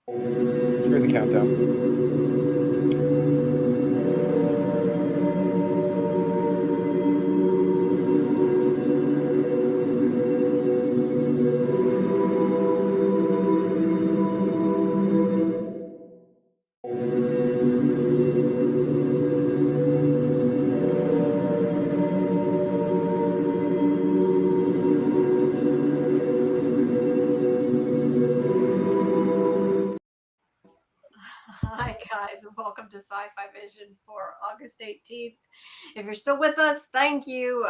Screw the countdown. Hi, guys, and welcome to Sci-Fivision for August 18th. If you're still with us, thank you.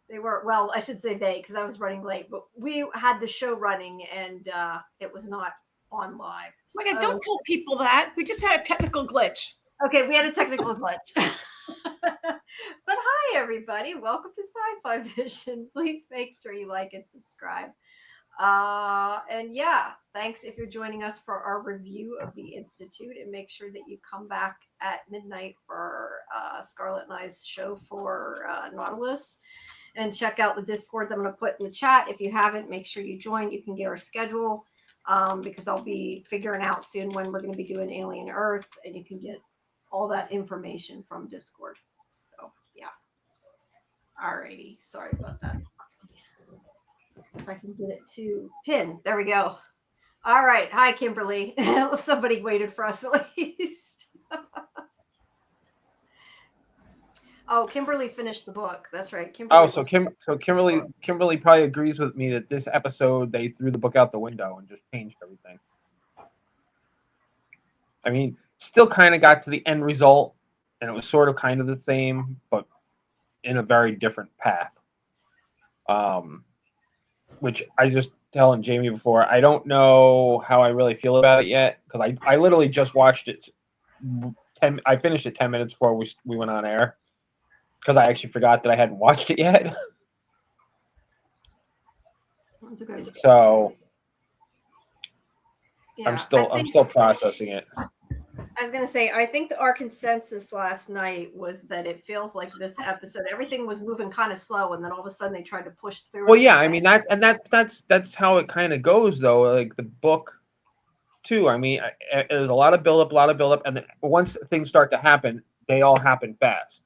They were, well, I should say they, because I was running late, but we had the show running and it was not on live. Oh my God, don't tell people that. We just had a technical glitch. Okay, we had a technical glitch. But hi, everybody. Welcome to Sci-Fivision. Please make sure you like and subscribe. And yeah, thanks if you're joining us for our review of the Institute, and make sure that you come back at midnight for Scarlett and I's show for Nautilus, and check out the Discord that I'm going to put in the chat. If you haven't, make sure you join. You can get our schedule because I'll be figuring out soon when we're going to be doing Alien Earth, and you can get all that information from Discord. So yeah. Alrighty, sorry about that. If I can get it to pin. There we go. All right. Hi, Kimberly. Somebody waited for us at least. Oh, Kimberly finished the book. That's right. Kimberly Kimberly probably agrees with me that this episode they threw the book out the window and just changed everything. I mean, still kind of got to the end result, and it was sort of kind of the same, but in a very different path. Which I just telling Jamie before, I don't know how I really feel about it yet, because I literally just watched it. I finished it 10 minutes before we went on air, because I actually forgot that I hadn't watched it yet. Okay. So yeah, I'm still processing it. I was going to say, I think our consensus last night was that it feels like this episode, everything was moving kind of slow, and then all of a sudden they tried to push through. Well, yeah, I mean that's how it kind of goes, though. Like the book, too. I mean, there's a lot of buildup, and then once things start to happen, they all happen fast.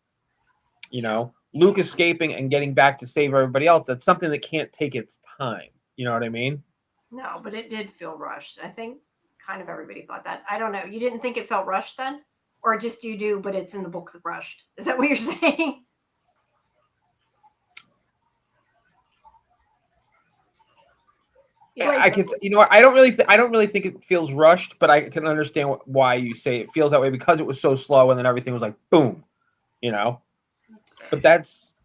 You know, Luke escaping and getting back to save everybody else. That's something that can't take its time. You know what I mean? No, but it did feel rushed. I think kind of everybody thought that. I don't know. You didn't think it felt rushed then? Or just you do, but it's in the book rushed? Is that what you're saying? Yeah, I can. You know what? I don't really think it feels rushed, but I can understand why you say it feels that way, because it was so slow, and then everything was like boom, you know. But that's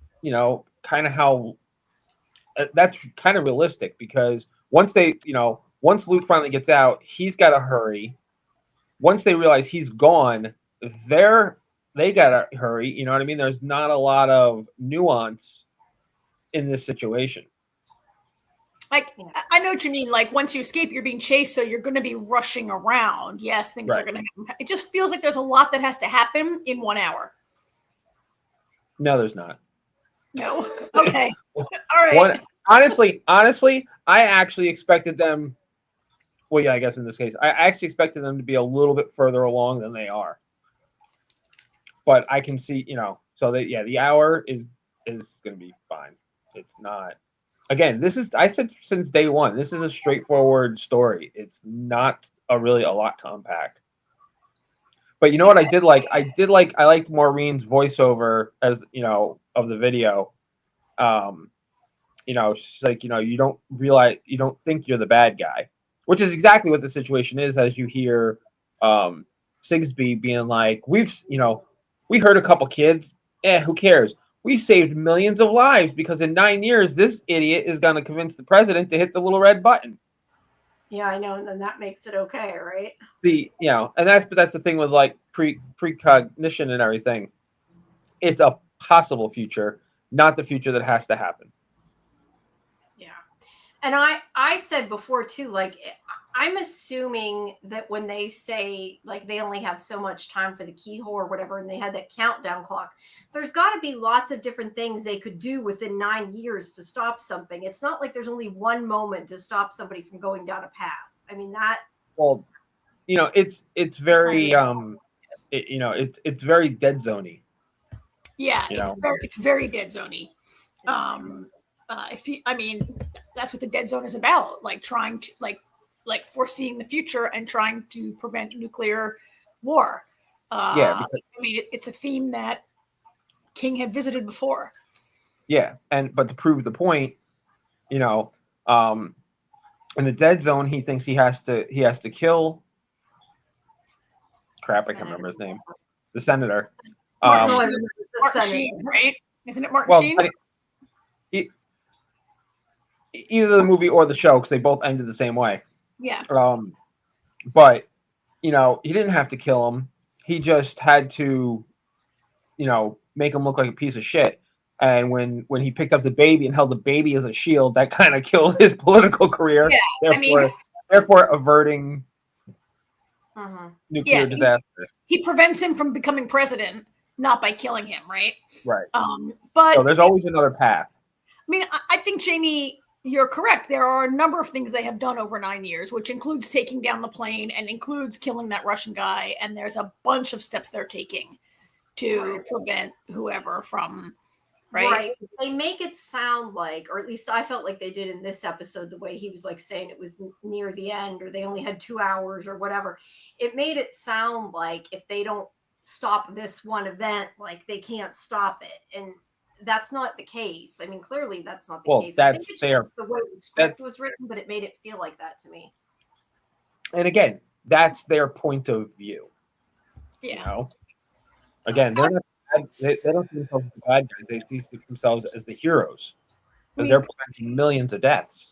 kind of how. That's kind of realistic, because once Luke finally gets out, he's got to hurry. Once they realize he's gone, they got to hurry. You know what I mean? There's not a lot of nuance in this situation. Like, I know what you mean. Like, once you escape, you're being chased, so you're going to be rushing around. Yes, things are going to happen. It just feels like there's a lot that has to happen in 1 hour. No, there's not. No. Okay. All right. Honestly, I actually expected them. Well, yeah, I guess in this case, I actually expected them to be a little bit further along than they are. But I can see, so the hour is going to be fine. It's not. Again, I said since day one, this is a straightforward story. It's not a lot to unpack. But you know what I did like? I liked Maureen's voiceover of the video. She's like, you don't think you're the bad guy, which is exactly what the situation is, as you hear Sigsbee being like, we hurt a couple kids. Who cares? We saved millions of lives because in 9 years, this idiot is going to convince the president to hit the little red button. Yeah, I know, and then that makes it okay, right? And that's the thing with like precognition and everything. It's a possible future, not the future that has to happen. Yeah, and I said before too, like, I'm assuming that when they say like they only have so much time for the keyhole or whatever, and they had that countdown clock, there's got to be lots of different things they could do within 9 years to stop something. It's not like there's only one moment to stop somebody from going down a path. I mean, Well, it's very it's very Dead Zoney. Yeah, it's very Dead Zoney. That's what the Dead Zone is about, like trying to like foreseeing the future and trying to prevent nuclear war. It's a theme that King had visited before. Yeah, but to prove the point, in the Dead Zone, he thinks he has to kill. Crap, I can't remember his name. The senator. Martin Sheen, right? Isn't it Martin Sheen? Either the movie or the show, because they both ended the same way. Yeah. But he didn't have to kill him. He just had to, make him look like a piece of shit. And when he picked up the baby and held the baby as a shield, that kind of killed his political career. Yeah, therefore averting nuclear disaster. He prevents him from becoming president, not by killing him, right? Right. But so there's always another path. I mean, I think, Jamie, you're correct. There are a number of things they have done over 9 years, which includes taking down the plane and includes killing that Russian guy. And there's a bunch of steps they're taking to prevent whoever from, right? They make it sound like, or at least I felt like they did in this episode, the way he was like saying it was near the end, or they only had 2 hours or whatever. It made it sound like if they don't stop this one event, like they can't stop it. And that's not the case. I mean, clearly that's not the case. I think it's the way the script was written, but it made it feel like that to me. And again, that's their point of view. Yeah. Again, they're not. They don't see themselves as the bad guys. They see themselves as the heroes. Because they're preventing millions of deaths.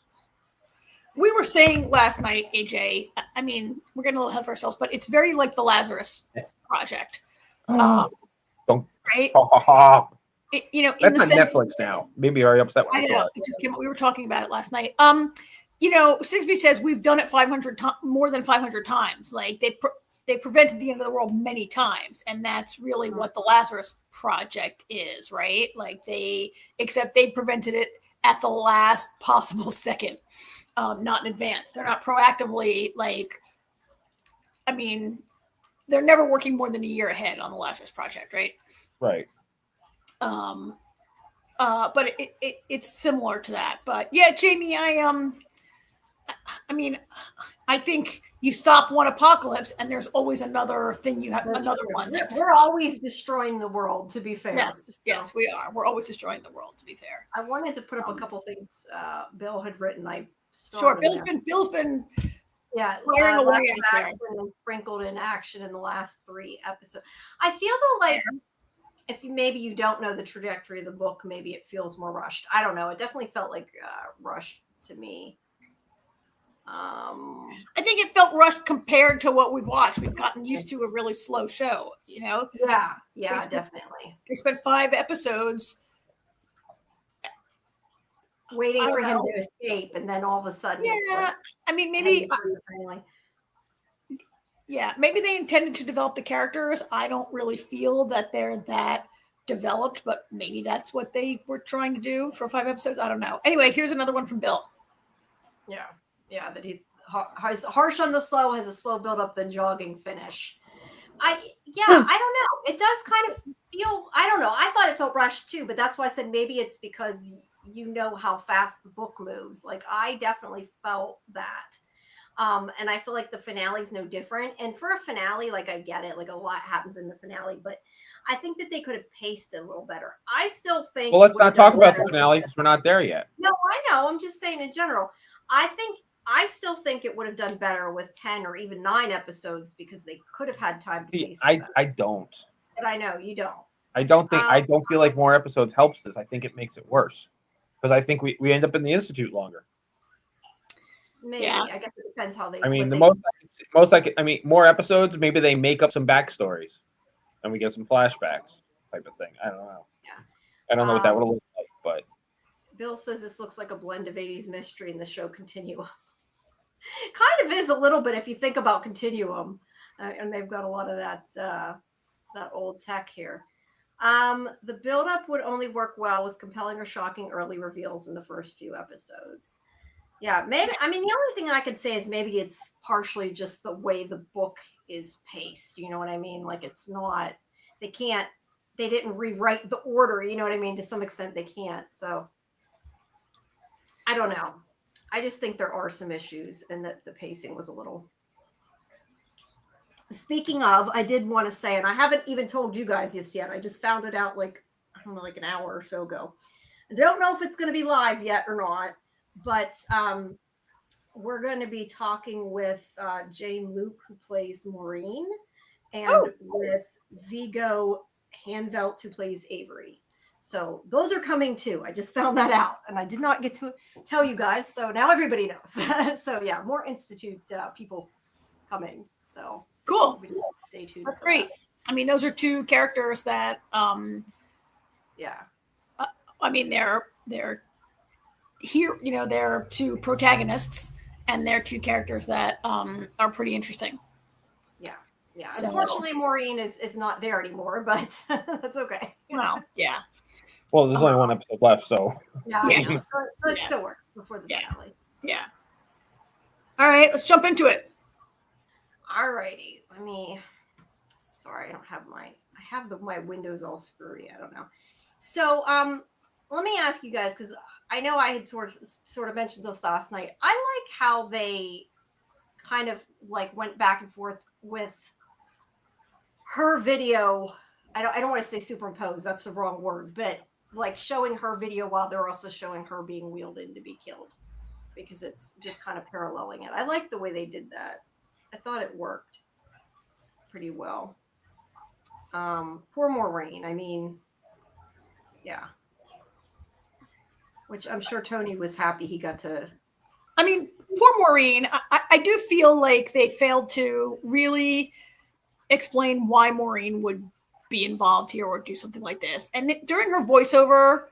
We were saying last night, AJ, I mean, we're getting a little ahead of ourselves, but it's very like the Lazarus Project. Don't. Right? That's on Netflix now. Maybe you're already upset with I know. It just came. We were talking about it last night. Sigsbee says we've done it more than 500 times. Like they prevented the end of the world many times, and that's really what the Lazarus Project is, right? Like except they prevented it at the last possible second, not in advance. They're not proactively they're never working more than a year ahead on the Lazarus Project, right? Right. But it's similar to that. But yeah, Jamie, I think you stop one apocalypse and there's always another thing. You have another one. We're always destroying the world, to be fair. Yes, we are. We're always destroying the world, to be fair. I wanted to put up a couple things Bill had written. Bill's been firing away and sprinkled in action in the last 3 episodes. I feel though like if maybe you don't know the trajectory of the book, maybe it feels more rushed. I don't know. It definitely felt like rushed to me. I think it felt rushed compared to what we've watched. We've gotten used to a really slow show, Yeah, definitely. They spent 5 episodes waiting for him to escape, and then all of a sudden, maybe they intended to develop the characters. I don't really feel that they're that developed, but maybe that's what they were trying to do for 5 episodes. I don't know. Anyway, here's another one from Bill. Yeah, that he has harsh on the slow, has a slow build up, then jogging finish. I don't know. It does kind of feel, I don't know. I thought it felt rushed too, but that's why I said maybe it's because you know how fast the book moves. Like I definitely felt that. And I feel like the finale is no different. And for a finale, like I get it, like a lot happens in the finale, but I think that they could have paced it a little better. I still think. Well, let's not talk about the finale because we're not there yet. No, I know. I'm just saying in general. I still think it would have done better with 10 or even 9 episodes because they could have had time to pace it better. I don't. But I know you don't. I don't think. I don't feel like more episodes helps this. I think it makes it worse because I think we end up in the institute longer. Maybe. Yeah. I guess it depends how they. I mean, more episodes. Maybe they make up some backstories, and we get some flashbacks type of thing. I don't know. Yeah. I don't know what that would look like, but. Bill says this looks like a blend of 80s mystery and the show Continuum. Kind of is a little bit if you think about Continuum, and they've got a lot of that old tech here. The build-up would only work well with compelling or shocking early reveals in the first few episodes. Yeah, maybe. I mean, the only thing I could say is maybe it's partially just the way the book is paced. You know what I mean? Like it's not. They can't. They didn't rewrite the order. You know what I mean? To some extent, they can't. So I don't know. I just think there are some issues, and that the pacing was a little. Speaking of, I did want to say, and I haven't even told you guys this yet. I just found it out like I don't know, like an hour or so ago. I don't know if it's going to be live yet or not, but we're going to be talking with Jane Luke, who plays Maureen, and with Vigo Hanvelt, who plays Avery. So those are coming too. I just found that out, and I did not get to tell you guys. So now everybody knows. So yeah, more Institute people coming. So Cool. Stay tuned. That's great. That. I mean, those are two characters that, yeah. I mean, they're here. You know, they're two protagonists, and they're two characters that are pretty interesting. Yeah, yeah. So, unfortunately, Maureen is not there anymore, but that's okay. Well, yeah. Well, there's only one episode left, so yeah, I know. So it still works before the finale. Yeah. All right, let's jump into it. All righty. Let me. Sorry, I don't have my. I have my windows all screwy. I don't know. So, let me ask you guys, because I know I had sort of mentioned this last night. I like how they kind of like went back and forth with her video. I don't want to say superimpose. That's the wrong word, but like showing her video while they're also showing her being wheeled in to be killed, because it's just kind of paralleling it. I like the way they did that. I thought it worked pretty well. Poor Maureen. I mean, yeah. Which I'm sure Tony was happy he got to. I mean, poor Maureen. I do feel like they failed to really explain why Maureen would be involved here or do something like this. And during her voiceover,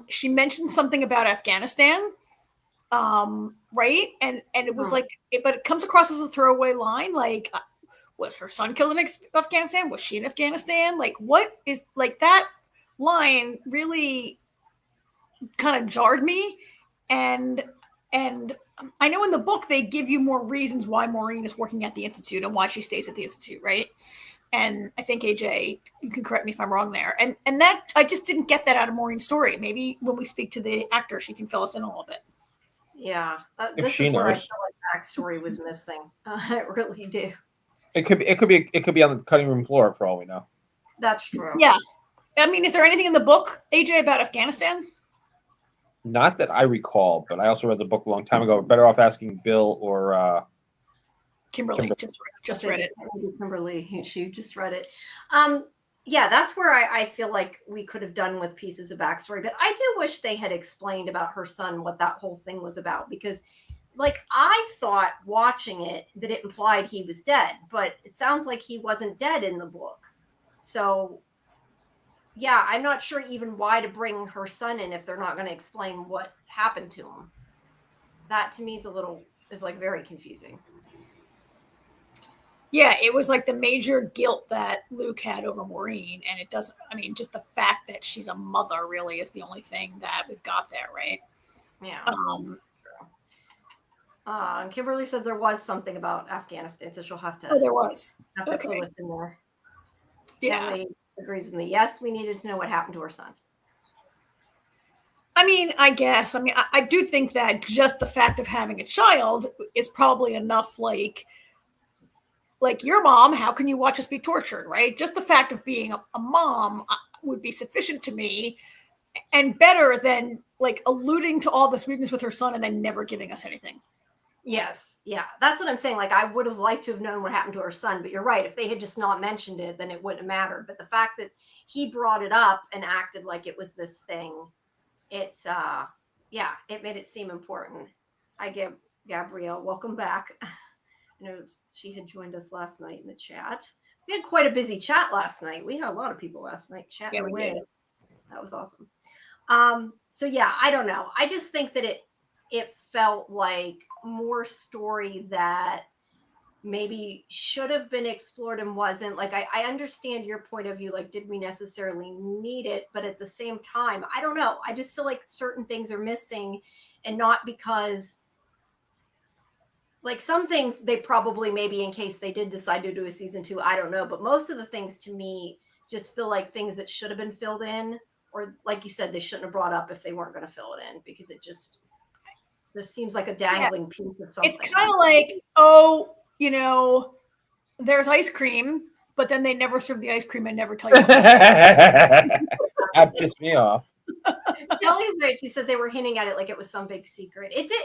she mentioned something about Afghanistan, right? And it was like, but it comes across as a throwaway line. Like, was her son killed in Afghanistan? Was she in Afghanistan? Like, what is like that line really kind of jarred me. And I know in the book they give you more reasons why Maureen is working at the Institute and why she stays at the Institute, right? And I think AJ, you can correct me if I'm wrong there. And that I just didn't get that out of Maureen's story. Maybe when we speak to the actor, she can fill us in a little bit. Yeah, this is where I feel like backstory was missing. I really do. It could be on the cutting room floor for all we know. That's true. Yeah, I mean, is there anything in the book, AJ, about Afghanistan? Not that I recall, but I also read the book a long time ago. Better off asking Bill or Kimberly. Just read it. Kimberly, she just read it. Yeah, that's where I feel like we could have done with pieces of backstory. But I do wish they had explained about her son, what that whole thing was about. Because, like, I thought watching it that it implied he was dead. But it sounds like he wasn't dead in the book. So, yeah, I'm not sure even why to bring her son in if they're not going to explain what happened to him. That, to me, is like very confusing. Yeah, it was like the major guilt that Luke had over Maureen. And it doesn't, I mean, just the fact that she's a mother really is the only thing that we've got there, right? Yeah. Kimberly said there was something about Afghanistan, so she'll have to. Oh, there was. Have to clue us in there. Yeah. Kelly agrees with me. Yes, we needed to know what happened to her son. I mean, I guess. I mean, I do think that just the fact of having a child is probably enough, like your mom, how can you watch us be tortured, right? Just the fact of being a mom would be sufficient to me, and better than like alluding to all this weakness with her son and then never giving us anything. Yes. Yeah. That's what I'm saying. Like, I would have liked to have known what happened to her son, but you're right. If they had just not mentioned it, then it wouldn't have mattered. But the fact that he brought it up and acted like it was this thing, it made it seem important. Hi, Gabrielle. Welcome back. I know she had joined us last night in the chat. We had quite a busy chat last night. We had a lot of people last night chatting away. Did. That was awesome. So yeah, I don't know. I just think that it felt like more story that maybe should have been explored and wasn't. Like, I understand your point of view. Like, did we necessarily need it? But at the same time, I don't know. I just feel like certain things are missing, and not because like some things they probably maybe in case they did decide to do a season 2, I don't know, but most of the things to me just feel like things that should have been filled in, or like you said, they shouldn't have brought up if they weren't going to fill it in, because it just seems like a dangling piece of something. It's kind of like, oh, you know, there's ice cream, but then they never serve the ice cream and never tell you. That pissed me off. Kelly's right. She says they were hinting at it like it was some big secret. It did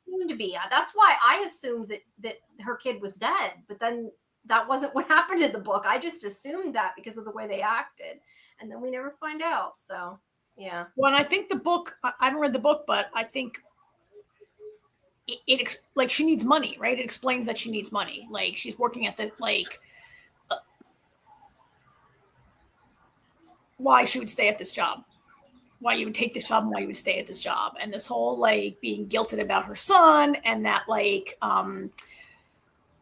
seem to be. That's why I assumed that her kid was dead, but then that wasn't what happened in the book. I just assumed that because of the way they acted, and then we never find out. So yeah. Well, and I think the book. I haven't read the book, but I think it like she needs money, right? It explains that she needs money. Like she's working at the why she would stay at this job. Why you would take this job and why you would stay at this job, and this whole like being guilted about her son, and that like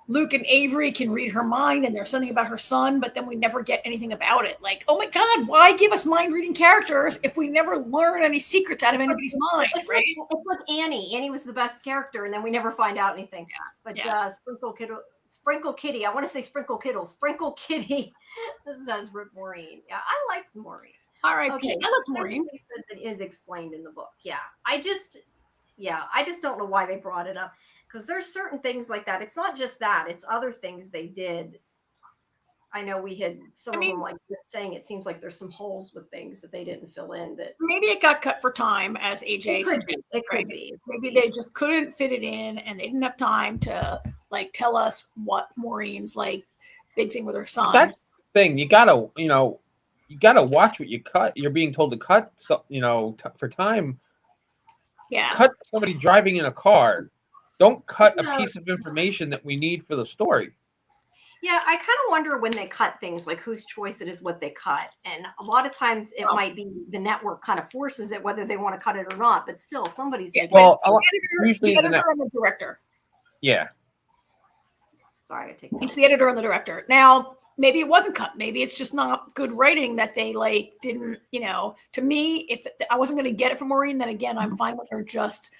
Luke and Avery can read her mind and there's something about her son, but then we never get anything about it. Like, oh my God, why give us mind reading characters if we never learn any secrets out of anybody's mind, right? It's like Annie. Annie was the best character, and then we never find out anything. But Sprinkle Kitty. I want to say Sprinkle Kittle. Sprinkle Kitty. This does rip Maureen. Yeah, I like Maureen. All right, okay. I like Maureen. It is explained in the book. Yeah, I just don't know why they brought it up, because there's certain things like that. It's not just that; it's other things they did. I know we had some of them like saying it seems like there's some holes with things that they didn't fill in. That maybe it got cut for time, as AJ said. It could be. Maybe they just couldn't fit it in, and they didn't have time to like tell us what Maureen's like big thing with her son. That's the thing. You gotta watch what you cut. You're being told to cut, for time. Yeah. Cut somebody driving in a car. Don't cut a piece of information that we need for the story. Yeah, I kind of wonder when they cut things, like whose choice it is what they cut. And a lot of times it might be the network kind of forces it, whether they want to cut it or not. But still, somebody's usually the editor and the director. Yeah. Sorry, I take it's the editor and the director. Now, maybe it wasn't cut. Maybe it's just not good writing that they like didn't, to me, if I wasn't going to get it from Maureen, then again, I'm fine with her just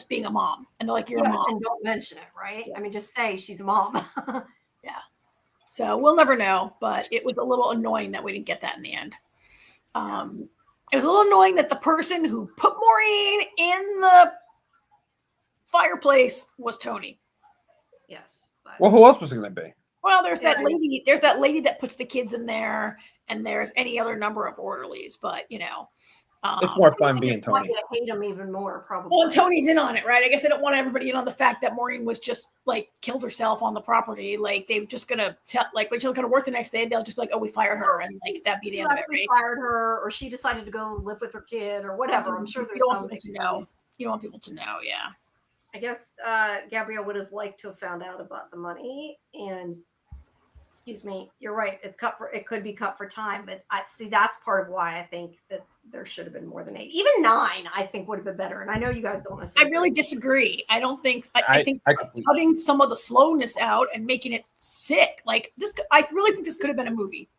being a mom. And they're like, you're a mom. And don't mention it, right? I mean, just say she's a mom. Yeah. So we'll never know, but it was a little annoying that we didn't get that in the end. It was a little annoying that the person who put Maureen in the fireplace was Tony. Yes. But... Well, who else was it going to be? Well, there's that lady. There's that lady that puts the kids in there, and there's any other number of orderlies. But it's more fun being Tony. I hate him even more, probably. Well, and Tony's in on it, right? I guess they don't want everybody in on the fact that Maureen was just like killed herself on the property. Like they're just gonna tell, like when she'll go to work the next day, they'll just be like, "Oh, we fired her," and like that be the end of it, right? Fired her, or she decided to go live with her kid, or whatever. I'm sure there's some to know. You don't want people to know, yeah. I guess Gabrielle would have liked to have found out about the money, and excuse me, you're right. It could be cut for time, but I see that's part of why I think that there should have been more than 8, even 9. I think would have been better. And I know you guys don't want to say. I really disagree. I don't think. I think cutting some of the slowness out and making it sick like this. I really think this could have been a movie.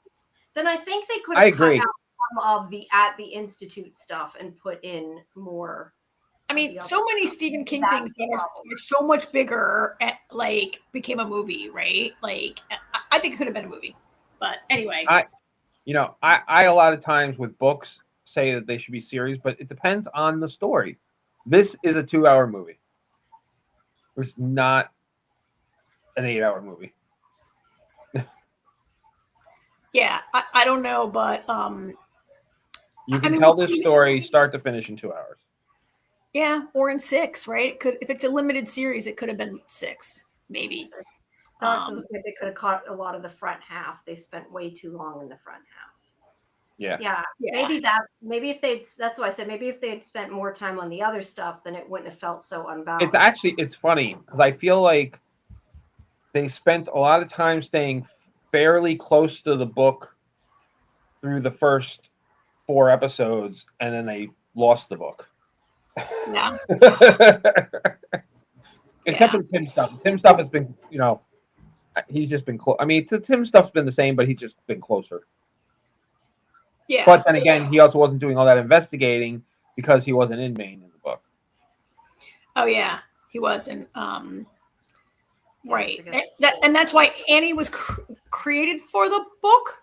Then I think they could have cut out some of the at the Institute stuff and put in more. I mean, so many Stephen King things that are so much bigger, like became a movie, right? Like, I think it could have been a movie, but anyway. I a lot of times with books say that they should be series, but it depends on the story. This is a 2-hour movie. It's not an 8-hour movie. Yeah, I don't know, but you can tell this story start to finish in 2 hours. Yeah, or in 6, right? It could, if it's a limited series, it could have been 6, maybe. They could have caught a lot of the front half. They spent way too long in the front half. Yeah. Maybe if that's why I said maybe if they had spent more time on the other stuff, then it wouldn't have felt so unbalanced. It's funny because I feel like they spent a lot of time staying fairly close to the book through the first 4 episodes, and then they lost the book. Yeah. Except for the Tim stuff. The Tim stuff has been, he's just been close. I mean, the Tim stuff's been the same, but he's just been closer. Yeah. But then again, he also wasn't doing all that investigating because he wasn't in Maine in the book. Oh yeah, He wasn't. Right. Yeah, And that's why Annie was created for the book.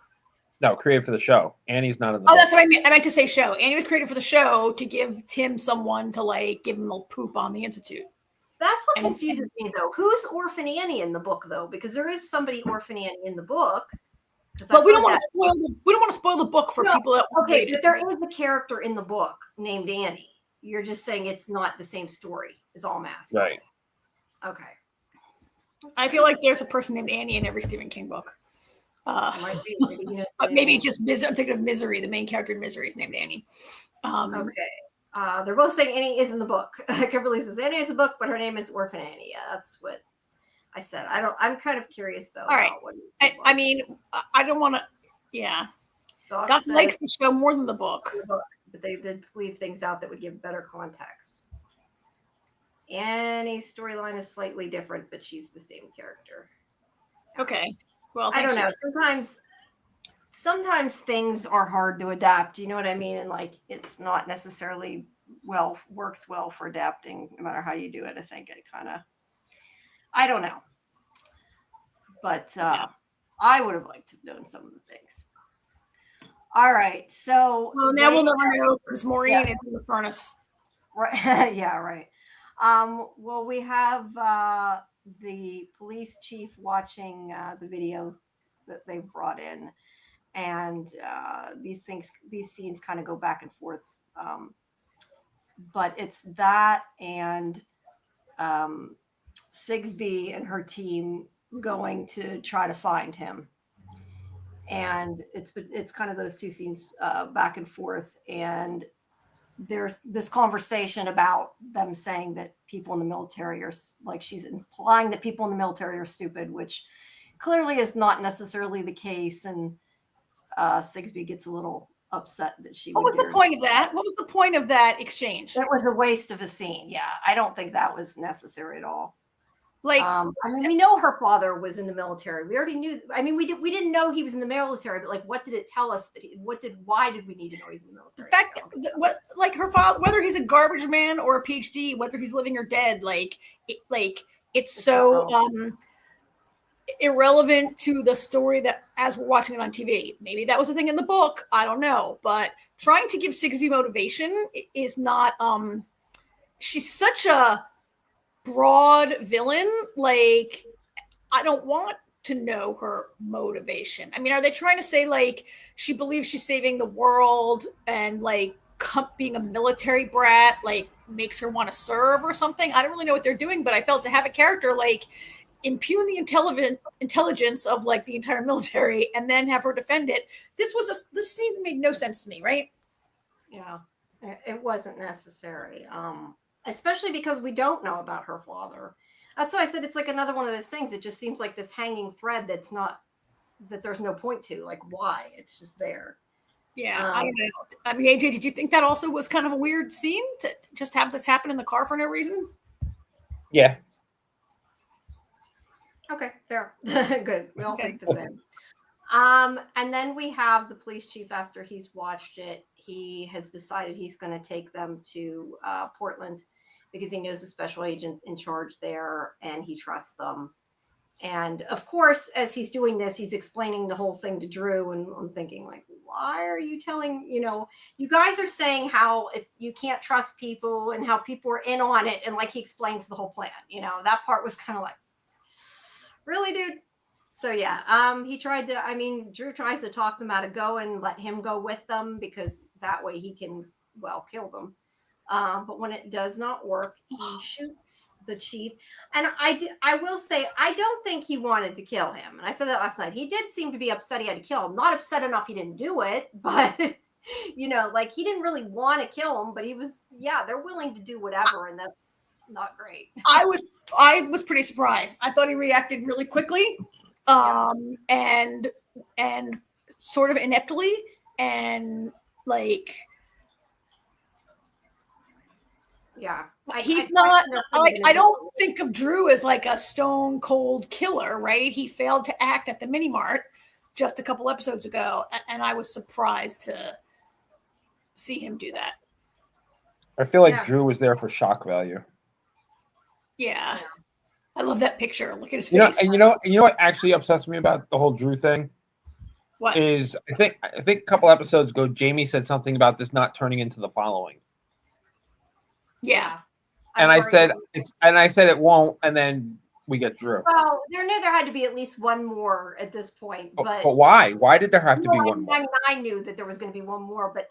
No, created for the show. Annie's not in the Oh, book. that's what I meant. I meant to say show. Annie was created for the show to give Tim someone to like give him a poop on the Institute. That's what confuses me, though. Who's Orphan Annie in the book, though? Because there is somebody Orphan Annie in the book. But we don't want to spoil the book for people that okay, but there is a character in the book named Annie. You're just saying it's not the same story. Is all I'm asking. Right. Okay. I feel like there's a person named Annie in every Stephen King book. Might be, but maybe just I'm thinking of Misery. The main character in Misery is named Annie. Okay. They're both saying Annie is in the book. Kimberly says Annie is in the book, but her name is Orphan Annie. Yeah, that's what I said. I'm kind of curious though. All right. I mean, I don't want to. Yeah. Doc likes the show more than the book. But they did leave things out that would give better context. Annie's storyline is slightly different, but she's the same character. Okay. Well, I don't know. Sometimes things are hard to adapt. You know what I mean? And like, it's not necessarily works well for adapting, no matter how you do it. I think it kind of, I don't know. But I would have liked to have known some of the things. All right. So now we'll never know because Maureen is in the furnace. Right. Yeah, right. Well, we have the police chief watching the video that they brought in, and these scenes kind of go back and forth. But it's that and Sigsbee and her team going to try to find him. And it's kind of those two scenes back and forth, and there's this conversation about them saying that people in the military are like, she's implying that people in the military are stupid, which clearly is not necessarily the case. And Sigsbee gets a little upset that she. What was the point of that? What was the point of that exchange? It was a waste of a scene. Yeah, I don't think that was necessary at all. Like, I mean, we know her father was in the military. We already knew. I mean, we didn't know he was in the military, but like, what did it tell us that why did we need to know he's in the military? In fact, like her father, whether he's a garbage man or a PhD, whether he's living or dead, it's so irrelevant to the story that as we're watching it on TV. Maybe that was a thing in the book. I don't know, but trying to give Sigsbee motivation is not. She's such a broad villain. Like, I don't want to know her motivation. I mean, are they trying to say like she believes she's saving the world and like being a military brat like makes her want to serve or something? I don't really know what they're doing, but I felt to have a character like impugn the intelligence of like the entire military and then have her defend it. This scene made no sense to me, right? Yeah, it wasn't necessary. Especially because we don't know about her father. That's why I said it's like another one of those things. It just seems like this hanging thread that there's no point to. Like, why? It's just there. Yeah, I don't know. I mean, AJ, did you think that also was kind of a weird scene to just have this happen in the car for no reason? Yeah. Okay, fair. Good. We all think the same. And then we have the police chief after he's watched it. He has decided he's going to take them to Portland because he knows a special agent in charge there and he trusts them. And of course, as he's doing this, he's explaining the whole thing to Drew. And I'm thinking like, why are you telling, you guys are saying how you can't trust people and how people are in on it. And like, he explains the whole plan, that part was kind of like, really, dude? So yeah, Drew tries to talk them out of going, let him go with them because that way he can, kill them. But when it does not work, he shoots the chief. And I will say, I don't think he wanted to kill him. And I said that last night. He did seem to be upset he had to kill him. Not upset enough he didn't do it, but like he didn't really want to kill him, but he was, they're willing to do whatever. And that's not great. I was pretty surprised. I thought he reacted really quickly. And sort of ineptly and like he's not like, I don't think of Drew as like a stone cold killer, right? He failed to act at the mini mart just a couple episodes ago, and I was surprised to see him do that. I feel like Drew was there for shock value. Yeah. I love that picture. Look at his You know, face. and you know what actually upsets me about the whole Drew thing What? is I think a couple episodes ago Jamie said something about this not turning into the following. Yeah. And I said it won't, and then we get Drew. Well, there had to be at least one more at this point, but why? Why did there have to be one more? I knew that there was going to be one more, but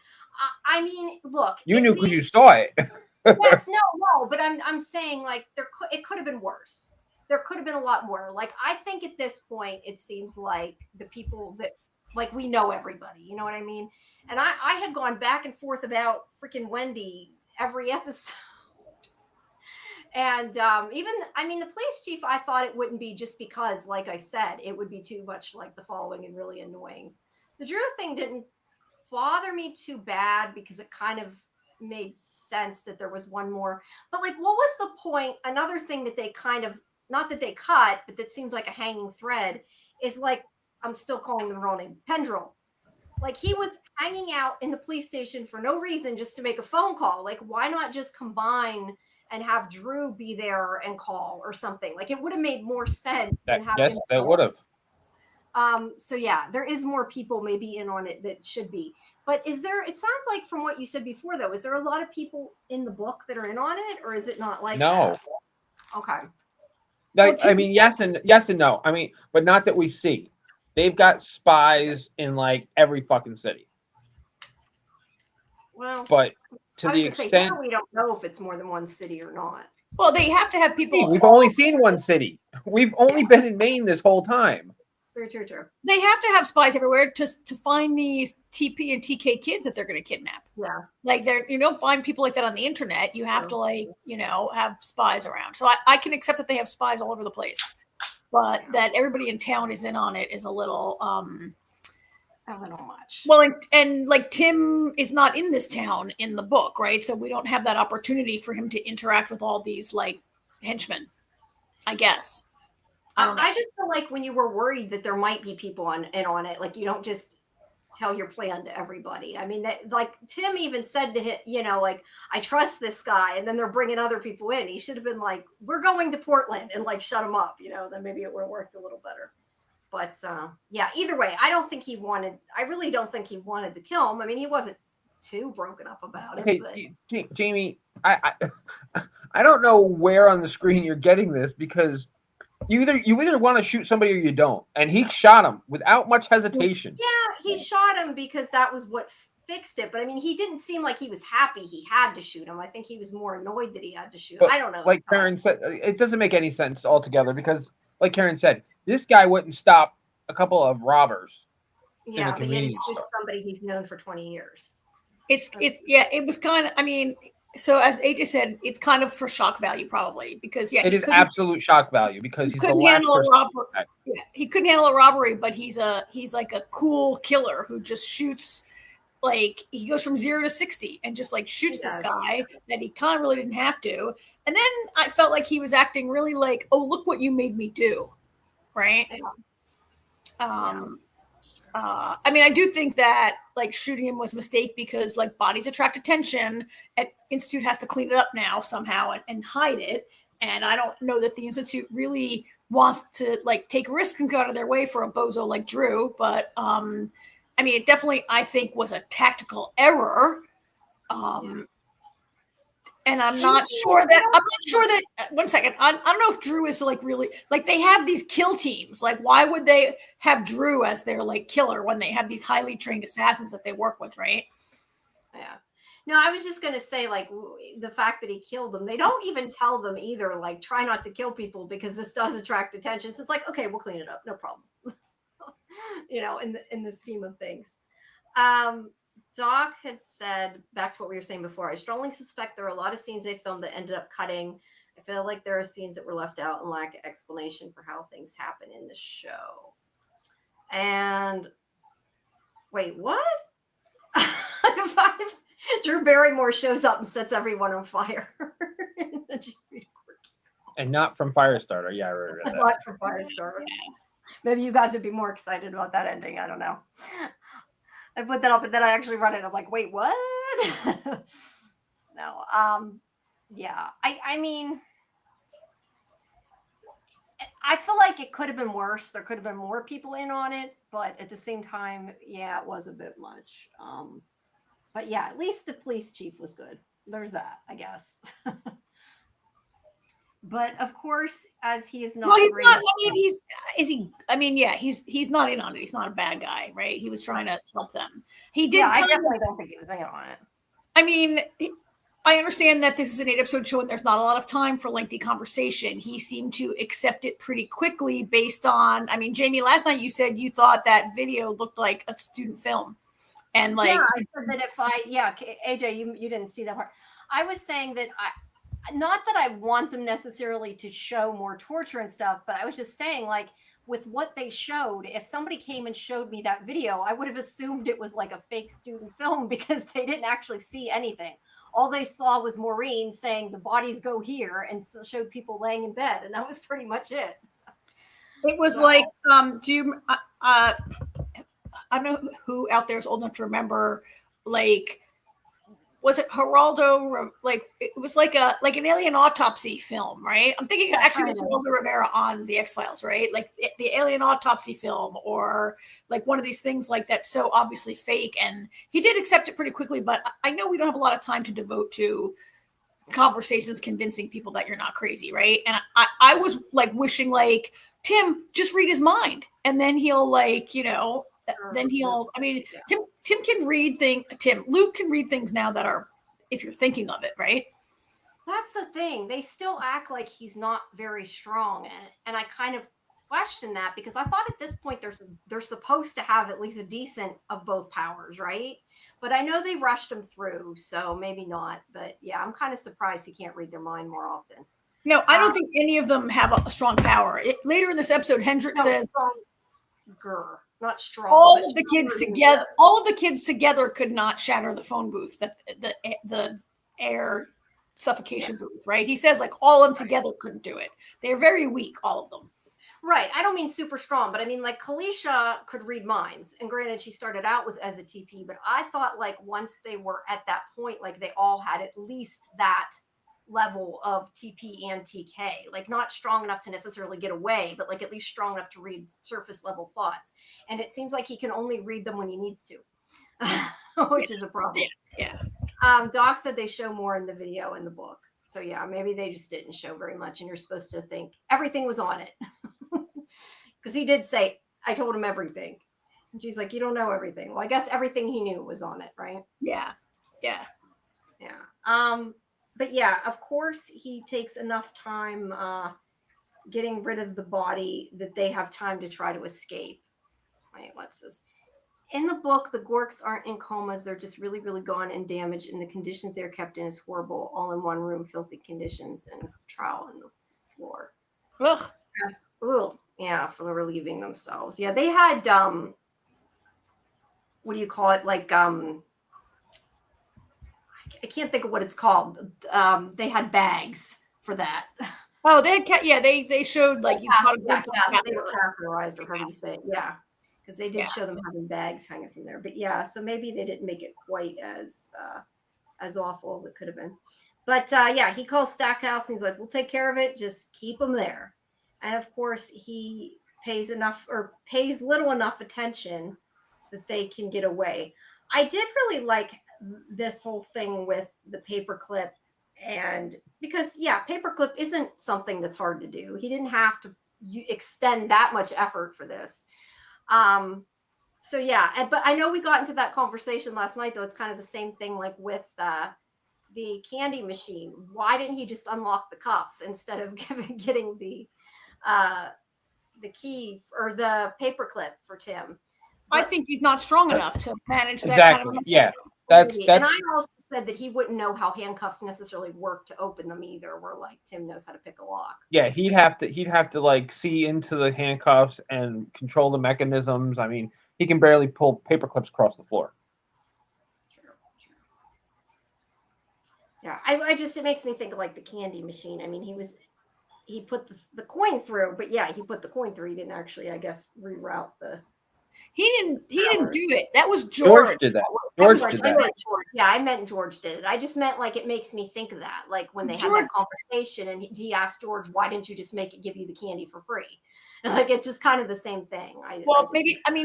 I mean, look, You knew because you saw it. Yes, no, but I'm saying like it could have been worse. There could have been a lot more. Like I think at this point, it seems like the people that like we know everybody. You know what I mean? And I had gone back and forth about freaking Wendy every episode. And even, I mean, the police chief, I thought it wouldn't be just because, like I said, it would be too much like the following and really annoying. The Drew thing didn't bother me too bad because it kind of made sense that there was one more. But like, what was the point? Another thing that they kind of, not that they cut, but that seems like a hanging thread is like, I'm still calling them wrong name, Pendrell. Like he was hanging out in the police station for no reason, just to make a phone call. Like, why not just combine and have Drew be there and call or something? Like it would have made more sense than having Yes, that would have. So yeah, there is more people maybe in on it that should be. But is there, it sounds like from what you said before though, is there a lot of people in the book that are in on it, or is it not like no? That? Okay. Like, I mean, yes and no. I mean, but not that we see. They've got spies in like every fucking city. Well, but to the extent we don't know if it's more than one city or not. Well, they have to have people. We've only seen one city. We've only been in Maine this whole time. True. They have to have spies everywhere to find these TP and TK kids that they're going to kidnap. Yeah. Like you don't find people like that on the internet. You have to like, have spies around. So I can accept that they have spies all over the place, but that everybody in town is in on it is a little much. Well, and like Tim is not in this town in the book, right? So we don't have that opportunity for him to interact with all these like henchmen, I guess. I just feel like when you were worried that there might be people on it, like you don't just tell your plan to everybody. I mean, that like Tim even said to him, like I trust this guy, and then they're bringing other people in. He should have been like, "We're going to Portland," and like shut him up. Then maybe it would have worked a little better. But yeah, either way, I really don't think he wanted to kill him. I mean, he wasn't too broken up about it. Okay, but... Jamie, I don't know where on the screen you're getting this because you either want to shoot somebody or you don't, and he shot him without much hesitation. Yeah, he shot him because that was what fixed it. But I mean, he didn't seem like he was happy he had to shoot him. I think he was more annoyed that he had to shoot him. I don't know. Like Karen said, it doesn't make any sense altogether because, like Karen said, this guy wouldn't stop a couple of robbers. Yeah, but yet somebody he's known for 20 years. It was kind of, I mean, so as AJ said, it's kind of for shock value probably because it is absolute shock value because he's the last person. He couldn't handle a robbery, but he's like a cool killer who just shoots. Like he goes from 0 to 60 and just like shoots this guy that he kind of really didn't have to. And then I felt like he was acting really like, oh, look what you made me do. Right. I mean, I do think that like shooting him was a mistake because like bodies attract attention and Institute has to clean it up now somehow and hide it. And I don't know that the Institute really wants to like take risks and go out of their way for a bozo like Drew. But I mean, it definitely, I think, was a tactical error. And I'm not sure that 1 second. I don't know if Drew is like really like they have these kill teams. Like, why would they have Drew as their like killer when they have these highly trained assassins that they work with, right? Yeah. No, I was just going to say, like, the fact that he killed them, they don't even tell them either, like, try not to kill people because this does attract attention. So it's like, okay, we'll clean it up. No problem. In the scheme of things. Doc had said, back to what we were saying before, I strongly suspect there are a lot of scenes they filmed that ended up cutting. I feel like there are scenes that were left out and lack explanation for how things happen in the show. And wait, what? Drew Barrymore shows up and sets everyone on fire. And not from Firestarter. Yeah, I read that. Not from Firestarter. Maybe you guys would be more excited about that ending. I don't know. I put that up and then I actually read it. I'm like, wait, what? No. Yeah. I mean, I feel like it could have been worse. There could have been more people in on it, but at the same time, yeah, it was a bit much. But yeah, at least the police chief was good. There's that, I guess. But of course, as he is not Well, he's not. rated, I mean, is he? I mean, yeah, he's not in on it. He's not a bad guy, right? He was trying to help them. He did. yeah, I kind of- definitely don't think he was in on it. I mean, I understand that this is an 8-episode show and there's not a lot of time for lengthy conversation. He seemed to accept it pretty quickly based on, I mean, Jamie, last night you said you thought that video looked like a student film. And like, yeah, I said that AJ, you didn't see that part. I was saying that not that I want them necessarily to show more torture and stuff, but I was just saying, like, with what they showed, if somebody came and showed me that video, I would have assumed it was like a fake student film because they didn't actually see anything. All they saw was Maureen saying the bodies go here and so showed people laying in bed. And that was pretty much it. It was like, do you, I don't know who out there is old enough to remember, like, was it Geraldo? Like, it was like an alien autopsy film, right? I'm thinking actually it was Geraldo Rivera on the X-Files, right? Like the alien autopsy film, or like one of these things like that. So obviously fake, and he did accept it pretty quickly. But I know we don't have a lot of time to devote to conversations convincing people that you're not crazy, right? And I was like wishing, like, Tim, just read his mind, and then he'll, like, you know. Then he'll, I mean, yeah. Tim can read things. Luke can read things now that are, if you're thinking of it, right? That's the thing. They still act like he's not very strong. And I kind of question that because I thought at this point they're supposed to have at least a decent of both powers, right? But I know they rushed him through, so maybe not. But yeah, I'm kind of surprised he can't read their mind more often. No, I don't think any of them have a strong power. Later in this episode, Hendrik says, not strong. All of the kids together could not shatter the phone booth, the air suffocation booth, right? He says, like, all of them together couldn't do it. They're very weak, all of them. Right. I don't mean super strong, but I mean, like, Kalisha could read minds. And granted, she started out as a TP, but I thought, like, once they were at that point, like, they all had at least that level of TP and TK, like, not strong enough to necessarily get away, but like at least strong enough to read surface level thoughts. And it seems like he can only read them when he needs to, which is a problem. Yeah. Doc said they show more in the video in the book. So yeah, maybe they just didn't show very much and you're supposed to think everything was on it. Because he did say, I told him everything. And she's like, you don't know everything. Well, I guess everything he knew was on it, right? Yeah. But yeah, of course, he takes enough time getting rid of the body that they have time to try to escape. Wait, what's this? In the book, the Gorks aren't in comas. They're just really, really gone and damaged. And the conditions they're kept in is horrible. All in one room, filthy conditions, and trowel on the floor. Ugh. Yeah, for relieving themselves. Yeah, they had, what do you call it? Like, I can't think of what it's called. They had bags for that. Oh, they had they showed, like, you they were catheterized, or however you say it. Yeah, because they did show them having bags hanging from there. But yeah, so maybe they didn't make it quite as awful as it could have been. But yeah, he calls Stackhouse and he's like, "We'll take care of it. Just keep them there." And of course, he pays little enough attention that they can get away. I did really like this whole thing with the paperclip, and because paperclip isn't something that's hard to do. He didn't have to extend that much effort for this. So yeah, but I know we got into that conversation last night, though. It's kind of the same thing, like with the candy machine. Why didn't he just unlock the cuffs instead of getting the key or the paperclip for Tim? I think he's not strong enough to manage that exactly. kind of Yeah. That's and I also said that he wouldn't know how handcuffs necessarily work to open them either, where like Tim knows how to pick a lock. Yeah, he'd have to like see into the handcuffs and control the mechanisms. I mean, he can barely pull paper clips across the floor. True. Yeah, I just, it makes me think of like the candy machine. I mean, he put the coin through, but yeah, he put the coin through. He didn't actually, I guess, reroute the He didn't do it. That was George George. did that. I George meant did that. George. Yeah, I meant George did it. I just meant like it makes me think of that. Like when they had that conversation and he asked George, why didn't you just make it give you the candy for free? And like it's just kind of the same thing.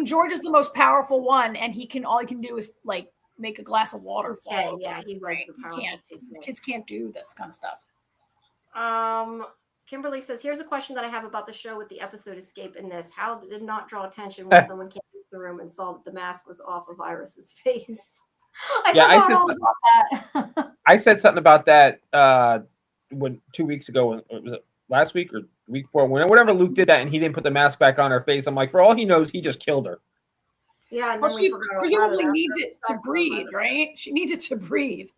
George is the most powerful one, and all he can do is like make a glass of water fall. Okay, yeah, he was the powerful kids can't do this kind of stuff. Kimberly says, here's a question that I have about the show with the episode Escape in this. How did not draw attention when someone came into the room and saw that the mask was off of Iris's face? I said something about that 2 weeks ago. Was it last week or the week before? Whenever Luke did that and he didn't put the mask back on her face, I'm like, for all he knows, he just killed her. Yeah, and she presumably needs it to breathe, right? She needs it to breathe.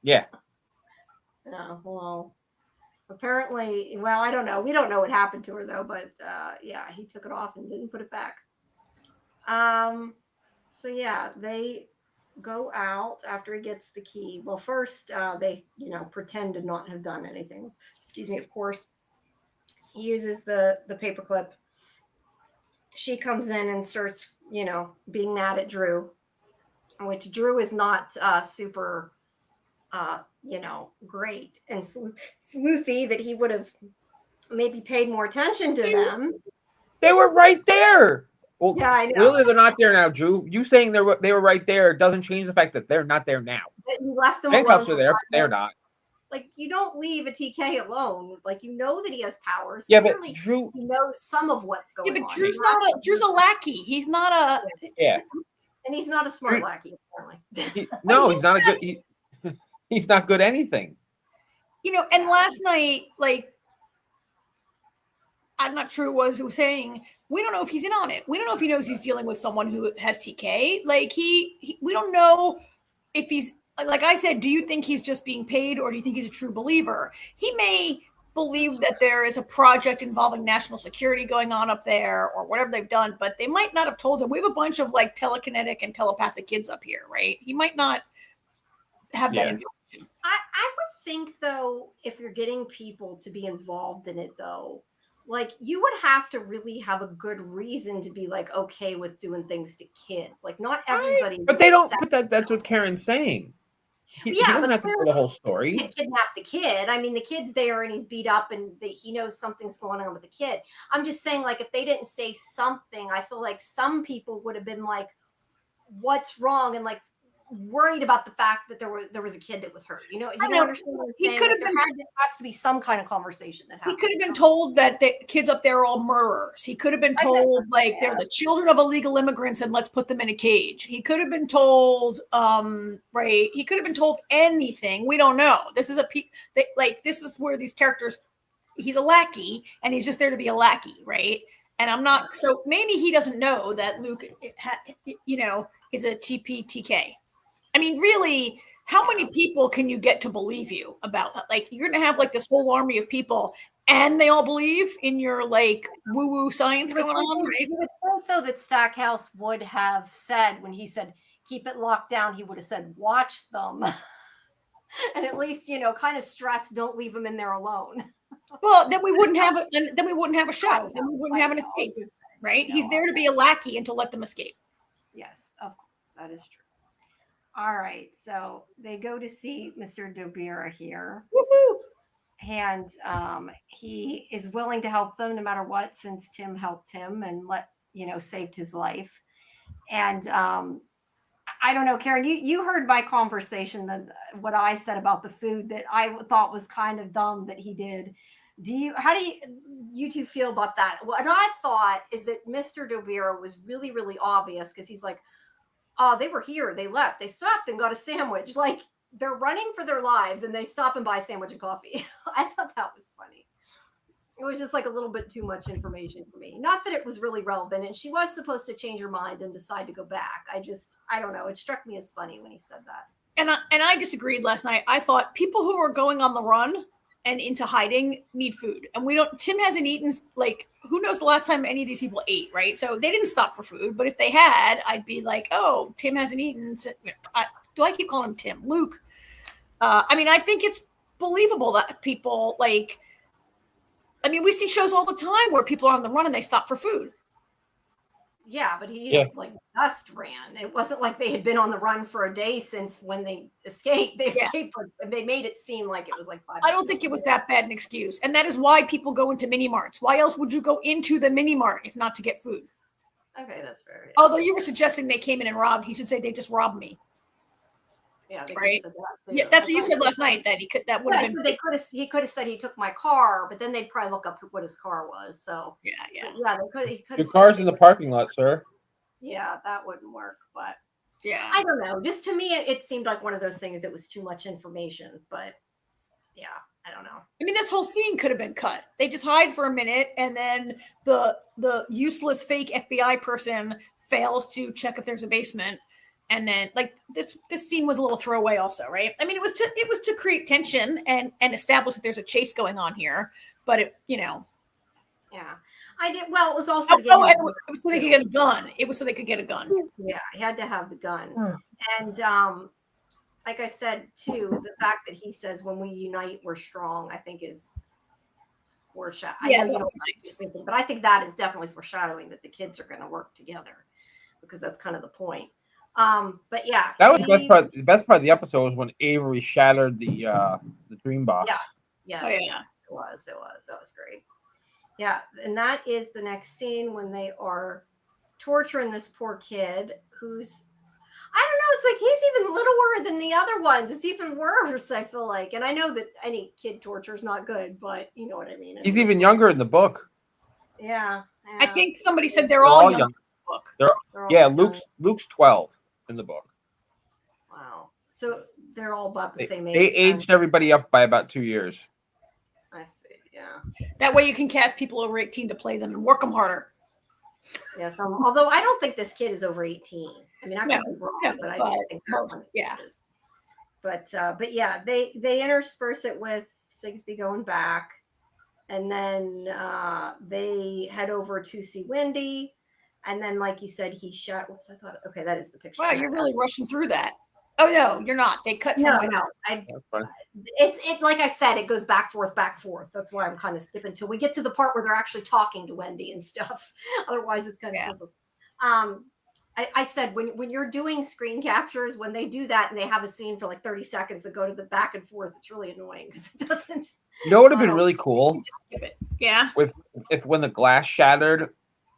Yeah. Yeah, well, apparently, I don't know. We don't know what happened to her though, but yeah, he took it off and didn't put it back. So yeah, they go out after he gets the key. Well, first they, pretend to not have done anything. Excuse me, of course. He uses the paperclip. She comes in and starts, being mad at Drew, which Drew is not super great and sleuthy that he would have maybe paid more attention to them. They were right there. Well, yeah, I know. Really, they're not there now, Drew. You saying they were right there doesn't change the fact that they're not there now. You left them Handcuffs alone. Are there, but they're not. Like, you don't leave a TK alone. Like, you know that he has powers. Yeah, but Drew, he knows some of what's going on. Yeah, but Drew's a lackey. He's not a and he's not a smart lackey, apparently. He's not a good. He's not good at anything. And last night, like, I'm not sure who was saying, we don't know if he's in on it. We don't know if he knows he's dealing with someone who has TK. Like, we don't know if he's, like I said, do you think he's just being paid or do you think he's a true believer? He may believe that there is a project involving national security going on up there or whatever they've done, but they might not have told him. We have a bunch of like telekinetic and telepathic kids up here, right? He might not have that information. I would think, though, if you're getting people to be involved in it, though, like, you would have to really have a good reason to be like okay with doing things to kids. Like, not everybody. Right. But they don't. But that's what Karen's saying. He doesn't have to tell the whole story. He kidnapped the kid. I mean, the kid's there and he's beat up and he knows something's going on with the kid. I'm just saying, like, if they didn't say something, I feel like some people would have been like, what's wrong? And like worried about the fact that there was a kid that was hurt. You don't understand what I'm saying? There has to be some kind of conversation that happened. He could have been told that the kids up there are all murderers. He could have been told they're the children of illegal immigrants and let's put them in a cage. He could have been told, right? He could have been told anything. We don't know. This is this is where these characters. He's a lackey and he's just there to be a lackey, right? And I'm not. So maybe he doesn't know that Luke, is a TPTK. I mean, really, how many people can you get to believe you about that? Like, you're going to have like this whole army of people and they all believe in your like woo-woo science going on, right? You would think, though, that Stackhouse would have said, when he said, keep it locked down, he would have said, watch them. And at least, kind of stress, don't leave them in there alone. Well, then we wouldn't have a show. Then we wouldn't have an escape, right? He's there to be a lackey and to let them escape. Yes, of course. That is true. All right, so they go to see Mr. Dobira here. Woohoo! And he is willing to help them no matter what, since Tim helped him and saved his life. And I don't know, Karen, you heard my conversation, that what I said about the food that I thought was kind of dumb that he did. How do you two feel about that? What I thought is that Mr. Dobira was really, really obvious, because he's like, oh, they were here, they left, they stopped and got a sandwich. Like, they're running for their lives and they stop and buy a sandwich and coffee. I thought that was funny. It was just like a little bit too much information for me. Not that it was really relevant, and she was supposed to change her mind and decide to go back. I don't know. It struck me as funny when he said that. And I disagreed last night. I thought people who are going on the run and into hiding need food. And Tim hasn't eaten, like, who knows the last time any of these people ate, right? So they didn't stop for food, but if they had, I'd be like, oh, Tim hasn't eaten. Do I keep calling him Tim? Luke. I think it's believable that people we see shows all the time where people are on the run and they stop for food. Yeah, but he Yeah. like just ran. It wasn't like they had been on the run for a day since when they escaped. They escaped they made it seem like it was like 5 I don't think it was that bad an excuse. And that is why people go into mini marts. Why else would you go into the mini mart if not to get food? Okay, that's fair. Yeah. Although you were suggesting they came in and robbed, he should say they just robbed me. Yeah, they right. said that Yeah, that's what you said last night. That that would have been. He could have said he took my car, but then they'd probably look up what his car was. So yeah. He could. Your car's in the parking lot, sir. Yeah, that wouldn't work. But yeah, I don't know. Just to me, it seemed like one of those things that was too much information. But yeah, I don't know. I mean, this whole scene could have been cut. They just hide for a minute, and then the useless fake FBI person fails to check if there's a basement, and then like this scene was a little throwaway, also, right? I mean, it was to create tension and establish that there's a chase going on here, but it. Yeah, I did. Well, it was also it was so they could get a gun. It was so they could get a gun. Yeah, he had to have the gun, and like I said too, the fact that he says when we unite, we're strong, I think is foreshadowing. Yeah, I know you don't nice. but I think that is definitely foreshadowing that the kids are going to work together, because that's kind of the point. But yeah, that was the best part. The best part of the episode was when Avery shattered the dream box. Yes, oh, yeah. Yeah, it was. That was great. Yeah, and that is the next scene when they are torturing this poor kid who's, I don't know, it's like he's even littler than the other ones. It's even worse, I feel like. And I know that any kid torture is not good, but you know what I mean. He's even younger in the book. Yeah. I think somebody said they're all young in the book. Luke's 12 in the book. Wow. So they're all about the same age. They aged everybody up by about 2 years. I see. Yeah. That way you can cast people over 18 to play them and work them harder. Yes. Although I don't think this kid is over 18. I mean, I could be wrong, but I don't think that one is. But yeah, they intersperse it with Sigsbee going back, and then they head over to see Wendy, and then, like you said, he shot. Whoops, I thought. Okay, that is the picture. Wow, you're really rushing through that. Oh no, you're not. They cut. No. It's like I said, it goes back forth. That's why I'm kind of skipping till we get to the part where they're actually talking to Wendy and stuff. Otherwise, it's kind of senseless. I said when you're doing screen captures, when they do that and they have a scene for like 30 seconds and go to the back and forth, it's really annoying because it doesn't. You know what would have been really cool? Just skip it. Yeah. If when the glass shattered,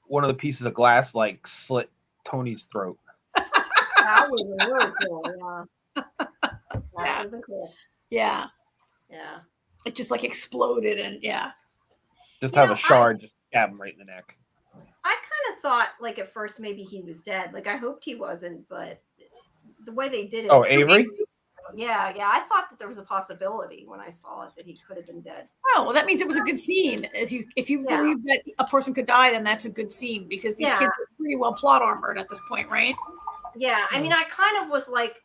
one of the pieces of glass like slit Tony's throat. That would have been really cool. Yeah. That would have been cool. Yeah. Yeah. It just like exploded and Just have a shard just stab him right in the neck. I kind of thought like at first maybe he was dead. Like I hoped he wasn't, but the way they did it. Oh, Avery? Yeah. I thought that there was a possibility when I saw it that he could have been dead. Oh, well, that means it was a good scene. If you believe that a person could die, then that's a good scene because these kids are pretty well plot armored at this point, right? Yeah, I mean, I kind of was like,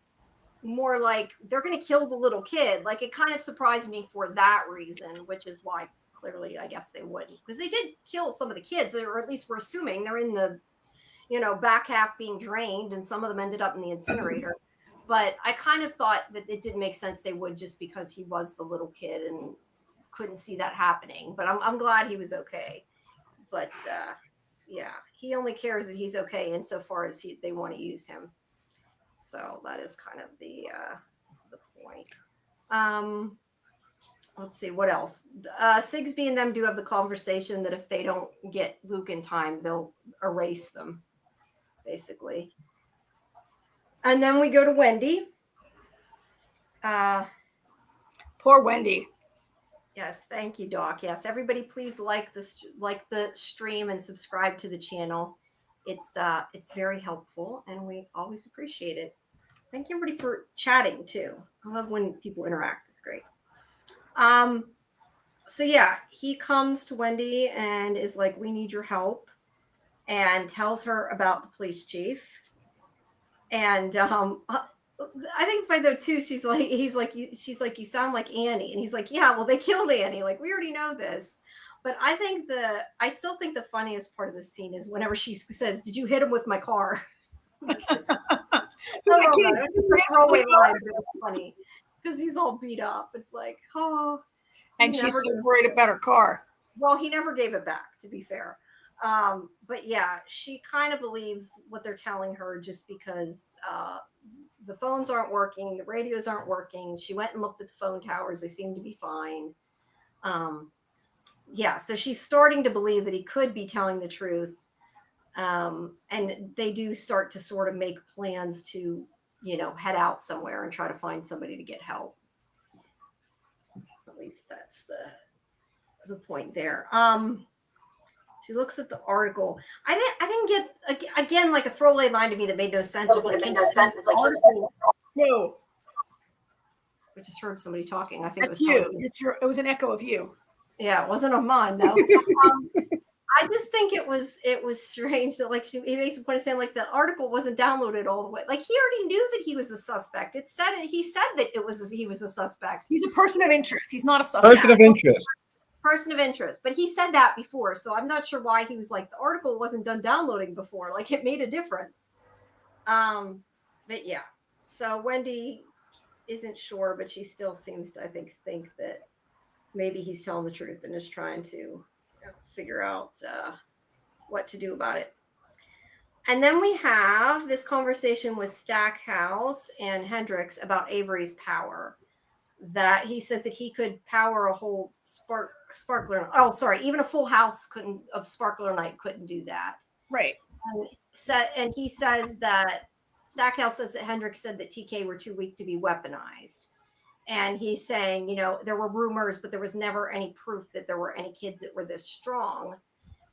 more like they're going to kill the little kid. Like it kind of surprised me for that reason, which is why clearly I guess they wouldn't, because they did kill some of the kids, or at least we're assuming they're in the, back half being drained, and some of them ended up in the incinerator. But I kind of thought that it didn't make sense they would, just because he was the little kid and couldn't see that happening. But I'm glad he was okay. But yeah, he only cares that he's okay insofar as they want to use him. So that is kind of the point. Let's see what else. Sigsbee and them do have the conversation that if they don't get Luke in time, they'll erase them, basically. And then we go to Wendy. Poor Wendy. Yes, thank you, Doc. Yes, everybody, please like the stream and subscribe to the channel. It's very helpful, and we always appreciate it. Thank you, everybody, for chatting too. I love when people interact. It's great. So yeah, he comes to Wendy and is like, "We need your help," and tells her about the police chief. And I think it's funny though too. She's like, "You sound like Annie," and he's like, "Yeah, well, they killed Annie. Like, we already know this." But I still think the funniest part of this scene is whenever she says, "Did you hit him with my car?" It's throwaway line, but it's funny because he's all beat up. It's like, oh. And she's so worried about her car. Well, he never gave it back, to be fair. But yeah, she kind of believes what they're telling her just because the phones aren't working, the radios aren't working. She went and looked at the phone towers; they seem to be fine. Yeah, so she's starting to believe that he could be telling the truth. And they do start to sort of make plans to, head out somewhere and try to find somebody to get help. At least that's the point there. She looks at the article. I didn't get, again, like a throwaway line to me that made no sense. It's like, No, I just heard somebody talking. I think that's it was you. probably, It was an echo of you. yeah, it wasn't on mine though. I just think it was strange that he makes a point of saying like the article wasn't downloaded all the way. Like he already knew that he was a suspect. He said that he was a suspect. He's a person of interest. He's not a suspect. Person of interest. Person of interest. But he said that before, so I'm not sure why he was like the article wasn't done downloading before. Like it made a difference. But yeah. So Wendy isn't sure, but she still seems to, I think that maybe he's telling the truth and is trying to figure out what to do about it. And then we have this conversation with Stackhouse and Hendricks about Avery's power. That he says that he could power a whole sparkler. Oh, sorry, even a full house of sparkler night couldn't do that. Right. And he says that Stackhouse says that Hendricks said that TK were too weak to be weaponized. And he's saying, there were rumors, but there was never any proof that there were any kids that were this strong.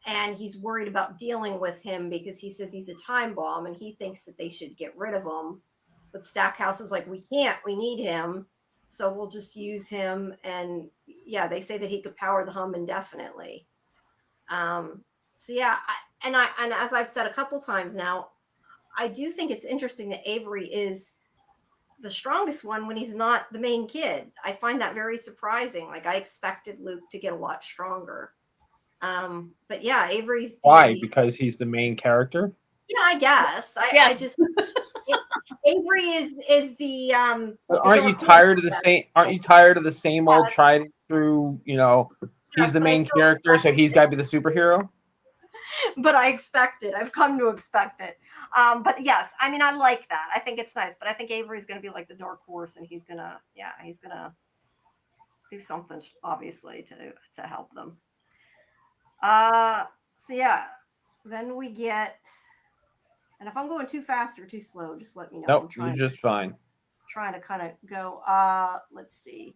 And he's worried about dealing with him because he says he's a time bomb and he thinks that they should get rid of him. But Stackhouse is like, we can't, we need him. So we'll just use him. And yeah, they say that he could power the hum indefinitely. So yeah, and as I've said a couple times now, I do think it's interesting that Avery is the strongest one when he's not the main kid. I find that very surprising. Like I expected Luke to get a lot stronger. But yeah, Avery's Why? Because he's the main character? Yeah, I guess. Yes. I just Avery is the Aren't you tired of the same old tried and true, he's the main character, so he's gotta be the superhero? But I've come to expect it. But yes, I mean, I like that. I think it's nice, but I think Avery's going to be like the dark horse and he's going to do something obviously to help them. So yeah, then we get, and if I'm going too fast or too slow, just let me know. Nope, you're just fine. Trying to kind of go, let's see.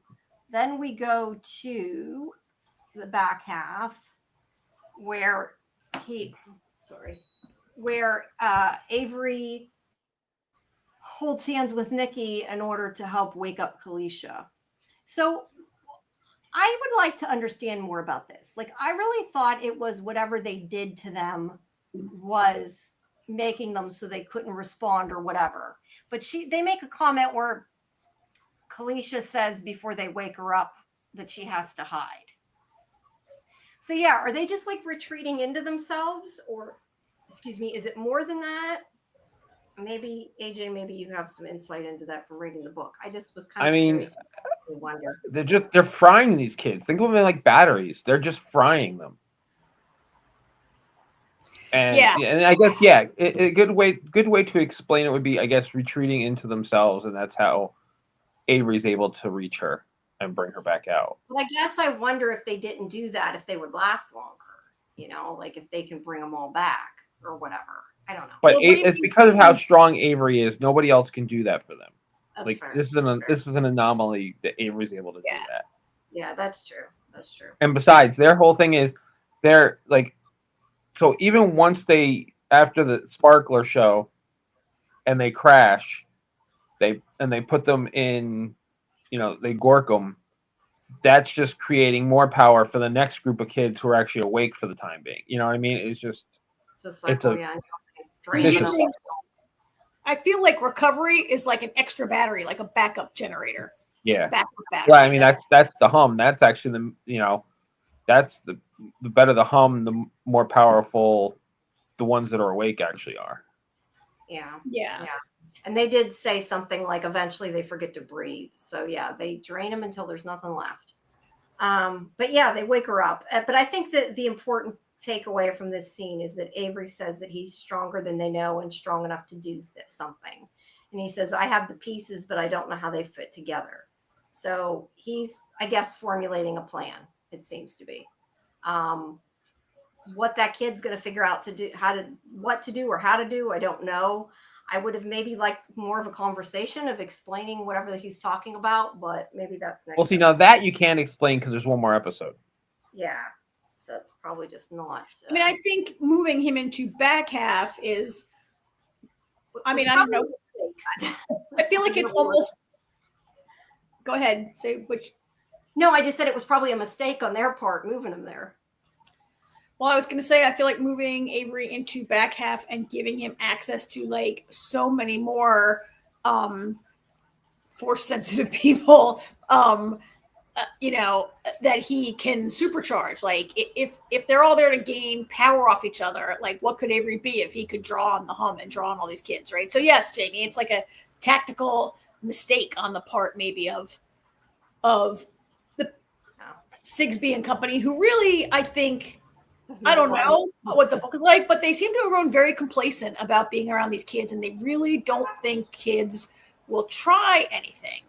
Then we go to the back half where Avery holds hands with Nikki in order to help wake up Kalisha. So I would like to understand more about this. Like, I really thought it was whatever they did to them was making them so they couldn't respond or whatever. But they make a comment where Kalisha says before they wake her up that she has to hide. So yeah, are they just like retreating into themselves, or is it more than that? Maybe AJ, maybe you have some insight into that from reading the book. I just was kind of curious. I wonder. They're frying these kids. Think of them like batteries. They're just frying them. And and I guess a good way to explain it would be, I guess, retreating into themselves, and that's how Avery's able to reach her and bring her back out. But I guess I wonder if they didn't do that, if they would last longer, like if they can bring them all back or whatever. I don't know. But it's because of how strong Avery is. Nobody else can do that for them. That's like fair. This is an anomaly that Avery's able to do that. Yeah, that's true. That's true. And besides, their whole thing is they're like, so even once after the Sparkler show and they crash, they put them in, they gork them. That's just creating more power for the next group of kids who are actually awake for the time being. You know what I mean? It's just, I feel like recovery is like an extra battery, like a backup generator. Yeah. Backup battery. Well, I mean, that's the hum. That's actually that's the better the hum, the more powerful the ones that are awake actually are. Yeah. And they did say something like eventually they forget to breathe. So yeah, they drain them until there's nothing left. But yeah, they wake her up. But I think that the important takeaway from this scene is that Avery says that he's stronger than they know and strong enough to do something. And he says, I have the pieces, but I don't know how they fit together. So he's, I guess, formulating a plan, it seems to be. What that kid's going to figure out to do, what to do or how to do, I don't know. I would have maybe liked more of a conversation of explaining whatever he's talking about, but maybe that's next. Well, see, now that you can't explain because there's one more episode. Yeah. So it's probably just not. I mean, I think moving him into back half is, I mean, I don't know. I feel like it's almost, go ahead, say which. No, I just said it was probably a mistake on their part moving him there. Well, I was going to say, I feel like moving Avery into back half and giving him access to like so many more force sensitive people, you know, that he can supercharge. Like if they're all there to gain power off each other, like what could Avery be if he could draw on the hum and draw on all these kids, right? So yes, Jamie, it's like a tactical mistake on the part maybe of the Sigsbee and company, who really, I think, I don't know what the book is like, but they seem to have grown very complacent about being around these kids, and they really don't think kids will try anything.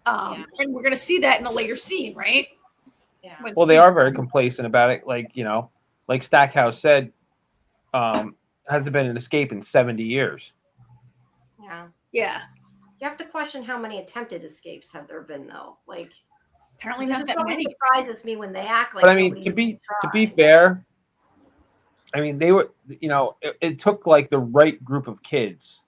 And we're going to see that in a later scene, right? Yeah. Well, they are very complacent about it. Like, you know, like Stackhouse said, hasn't been an escape in 70 years. Yeah. Yeah. You have to question how many attempted escapes have there been, though. Like, apparently not that many. It surprises me when they act like. But I mean, to be fair, I mean, they were, you know, it took like the right group of kids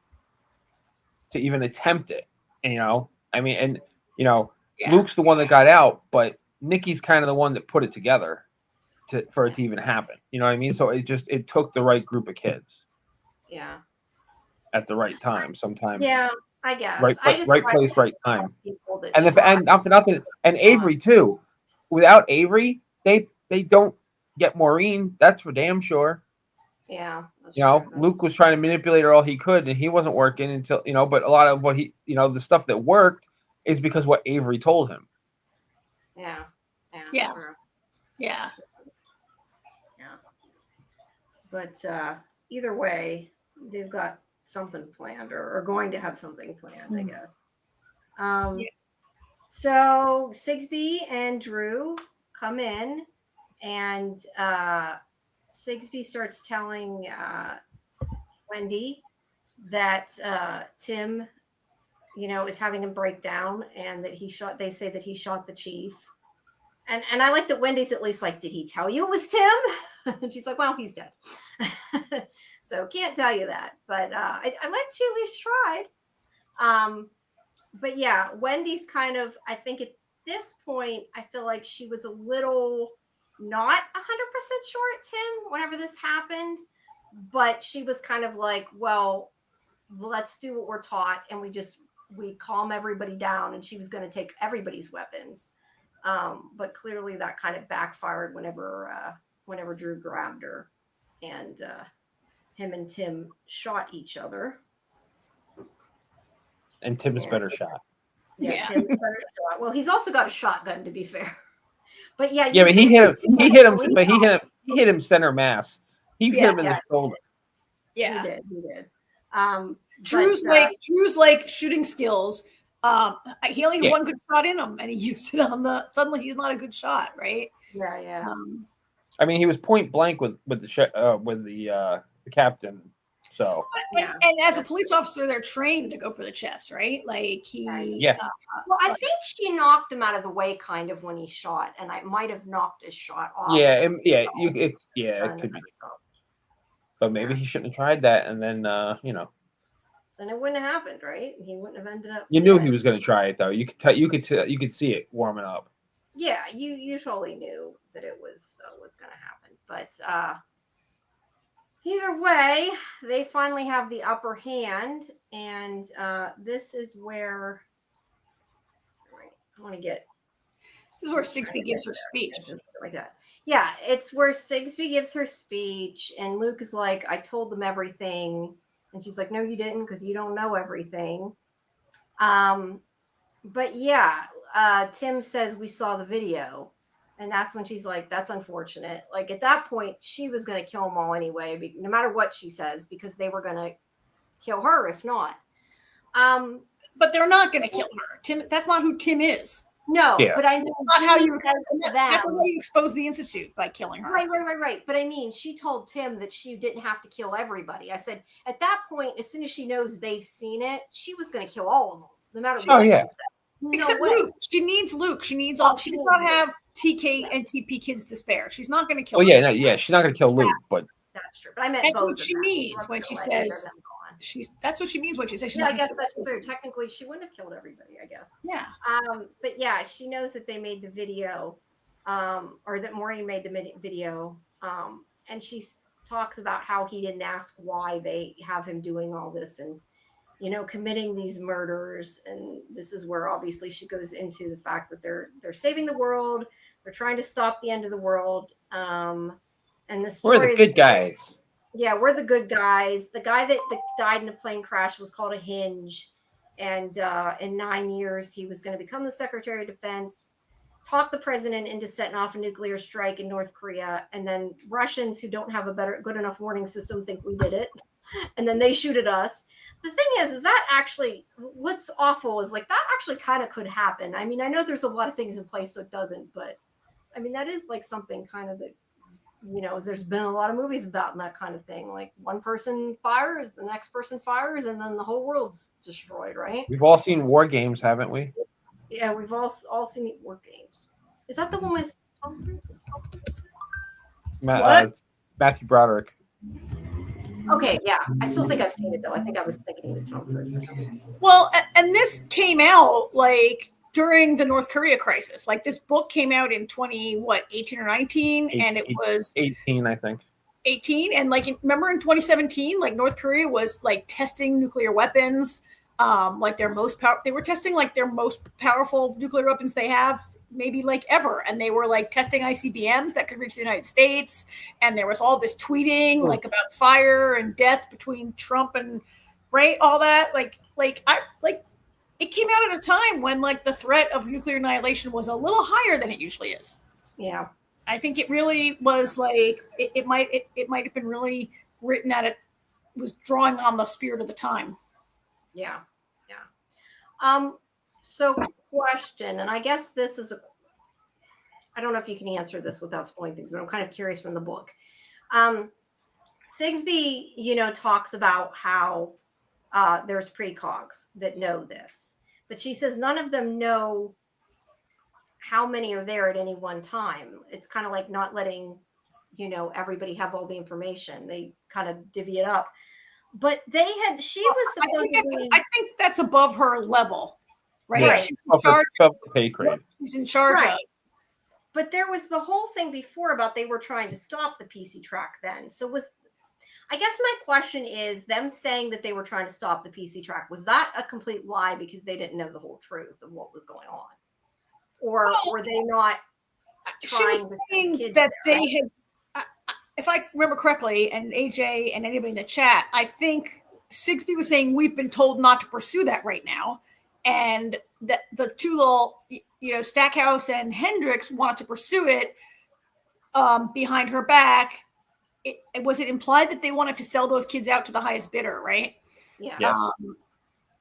to even attempt it. And, you know, I mean, and, you know, Luke's the one that got out, but Nikki's kind of the one that put it together for it to even happen. You know what I mean? So it took the right group of kids. Yeah. At the right time, sometimes. Yeah, I guess. Right place, right time. And not for nothing. And Avery too. Without Avery, they don't get Maureen. That's for damn sure. Yeah. You know, Luke was trying to manipulate her all he could, and he wasn't working until, you know, but a lot of what he, you know, the stuff that worked is because what Avery told him. Yeah. Yeah. True. Yeah. Yeah. But either way, they've got something planned or going to have something planned, I guess. So Sigsbee and Drew come in, and Sigsbee starts telling Wendy that Tim, you know, is having a breakdown, and that they say that he shot the chief. And I like that Wendy's at least like, did he tell you it was Tim? And she's like, well, he's dead. So can't tell you that. But I like she at least tried. But yeah, Wendy's kind of, I think at this point, I feel like she was a little not 100% sure at Tim whenever this happened. But she was kind of like, well, let's do what we're taught. And we calm everybody down. And she was going to take everybody's weapons. But clearly that kind of backfired whenever Drew grabbed her, and him and Tim shot each other. And Tim's better shot. Yeah, Tim's better shot. Well, he's also got a shotgun, to be fair. But yeah, but he hit him center mass. He hit him in the shoulder. Yeah, he did. Drew's like shooting skills. He only had one good shot in him, and he used it on suddenly he's not a good shot, right? Yeah. I mean, he was point blank with the captain. So and as a police officer, they're trained to go for the chest, right? Like well, I think she knocked him out of the way, kind of, when he shot, and I might have knocked his shot off. It could be. But maybe he shouldn't have tried that, and then you know. Then it wouldn't have happened, right? He wouldn't have ended up. You knew he was going to try it, though. You could see it warming up. Yeah, you totally knew that it was going to happen. But either way, they finally have the upper hand, and this is where I want to get. This is where Sigsbee gives her speech. Like that. Yeah, it's where Sigsbee gives her speech, and Luke is like, I told them everything. And she's like, no, you didn't, because you don't know everything. But yeah, Tim says we saw the video. And that's when she's like, that's unfortunate. Like at that point, she was going to kill them all anyway, no matter what she says, because they were going to kill her if not. But they're not going to kill her. Tim, that's not who Tim is. No, Yeah. but I mean, Not how you that's how you expose the Institute, by killing her. Right. But I mean, she told Tim that she didn't have to kill everybody. I said, at that point, as soon as she knows they've seen it, she was going to kill all of them, no matter what she said. Except Luke. She needs Luke. She needs all. She does not have TK and TP kids to spare. She's not going to kill. Well, yeah, she's not going to kill Luke, but that's true. But I meant that's both what she means when she says that's what she means when she says she's not. I guess that's true. Technically, she wouldn't have killed everybody, I guess. Yeah. But yeah, she knows that they made the video, or that Maureen made the video, and she talks about how he didn't ask why they have him doing all this and, you know, committing these murders. And this is where obviously she goes into the fact that they're saving the world, they're trying to stop the end of the world. And the story we're the good guys. Yeah, we're the good guys. The guy that died in a plane crash was called a Hinge. And in 9 years, he was going to become the Secretary of Defense, talk the president into setting off a nuclear strike in North Korea. And then Russians who don't have a good enough warning system think we did it. And then they shoot at us. The thing is that actually, what's awful is like that actually kind of could happen. I mean, I know there's a lot of things in place so it doesn't, but I mean, that is like something kind of that, you know, there's been a lot of movies about that kind of thing. Like one person fires, the next person fires, and then the whole world's destroyed, right? We've all seen War Games, haven't we? Yeah, we've all seen War Games. Is that the one with Matthew Broderick? Okay, yeah. I still think I've seen it, though. I think I was thinking he was Tom Cruise. Well, and this came out like during the North Korea crisis. Like this book came out in 18 or 19, and it was 18, I think. 18, and like remember in 2017, like North Korea was like testing nuclear weapons, like they were testing like their most powerful nuclear weapons they have maybe like ever, and they were like testing ICBMs that could reach the United States, and there was all this tweeting like about fire and death between Trump and all that it came out at a time when like the threat of nuclear annihilation was a little higher than it usually is. Yeah, I think it really was like it might have been really written at it was drawing on the spirit of the time. Yeah. So question, and I guess this is I don't know if you can answer this without spoiling things, but I'm kind of curious from the book. Sigsbee, you know, talks about how there's precogs that know this, but she says none of them know how many are there at any one time. It's kind of like not letting, you know, everybody have all the information. They kind of divvy it up. But she was supposedly. I think that's above her level, right? Yeah. She's in charge. She's in charge of. But there was the whole thing before about they were trying to stop the PC track then. So I guess my question is them saying that they were trying to stop the PC track. Was that a complete lie because they didn't know the whole truth of what was going on? Or were they not trying to saying that they had, if I remember correctly, and AJ and anybody in the chat, I think Sigsbee was saying we've been told not to pursue that right now. And that the two little, you know, Stackhouse and Hendricks wanted to pursue it behind her back. Was it implied that they wanted to sell those kids out to the highest bidder, right? Yeah. Yes.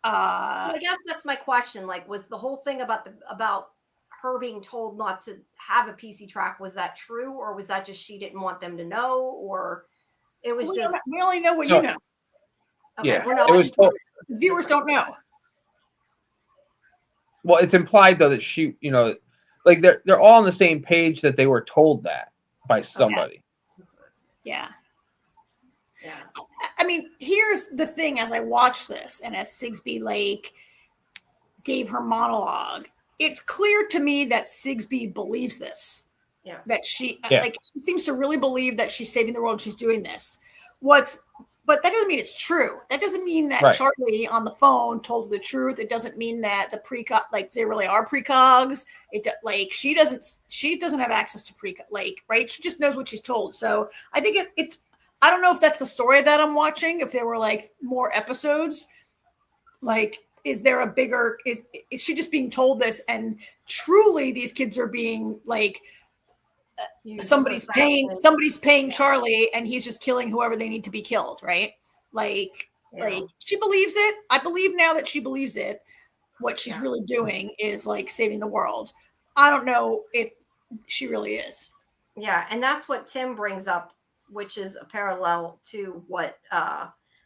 I guess that's my question. Like, was the whole thing about her being told not to have a PC track, was that true, or was that just she didn't want them to know, or it was we only know what you know. Okay, yeah, it was told. The viewers don't know. Well, it's implied though that she, you know, like they're all on the same page that they were told that by somebody. Okay. Yeah. Yeah. I mean, here's the thing: as I watch this, and as Sigsbee like gave her monologue, it's clear to me that Sigsbee believes this. Yeah. That she seems to really believe that she's saving the world and she's doing this. But that doesn't mean it's true. That doesn't mean that Charlie on the phone told the truth. It doesn't mean that the precog, like there really are precogs. She doesn't have access to right? She just knows what she's told. So I think it's, I don't know if that's the story that I'm watching. If there were like more episodes, like, is there a bigger, is she just being told this? And truly these kids are being like somebody's paying Charlie, and he's just killing whoever they need to be killed, right? Like she believes it. I believe now that she believes it. What she's really doing is like saving the world. I don't know if she really is. Yeah, and that's what Tim brings up, which is a parallel to what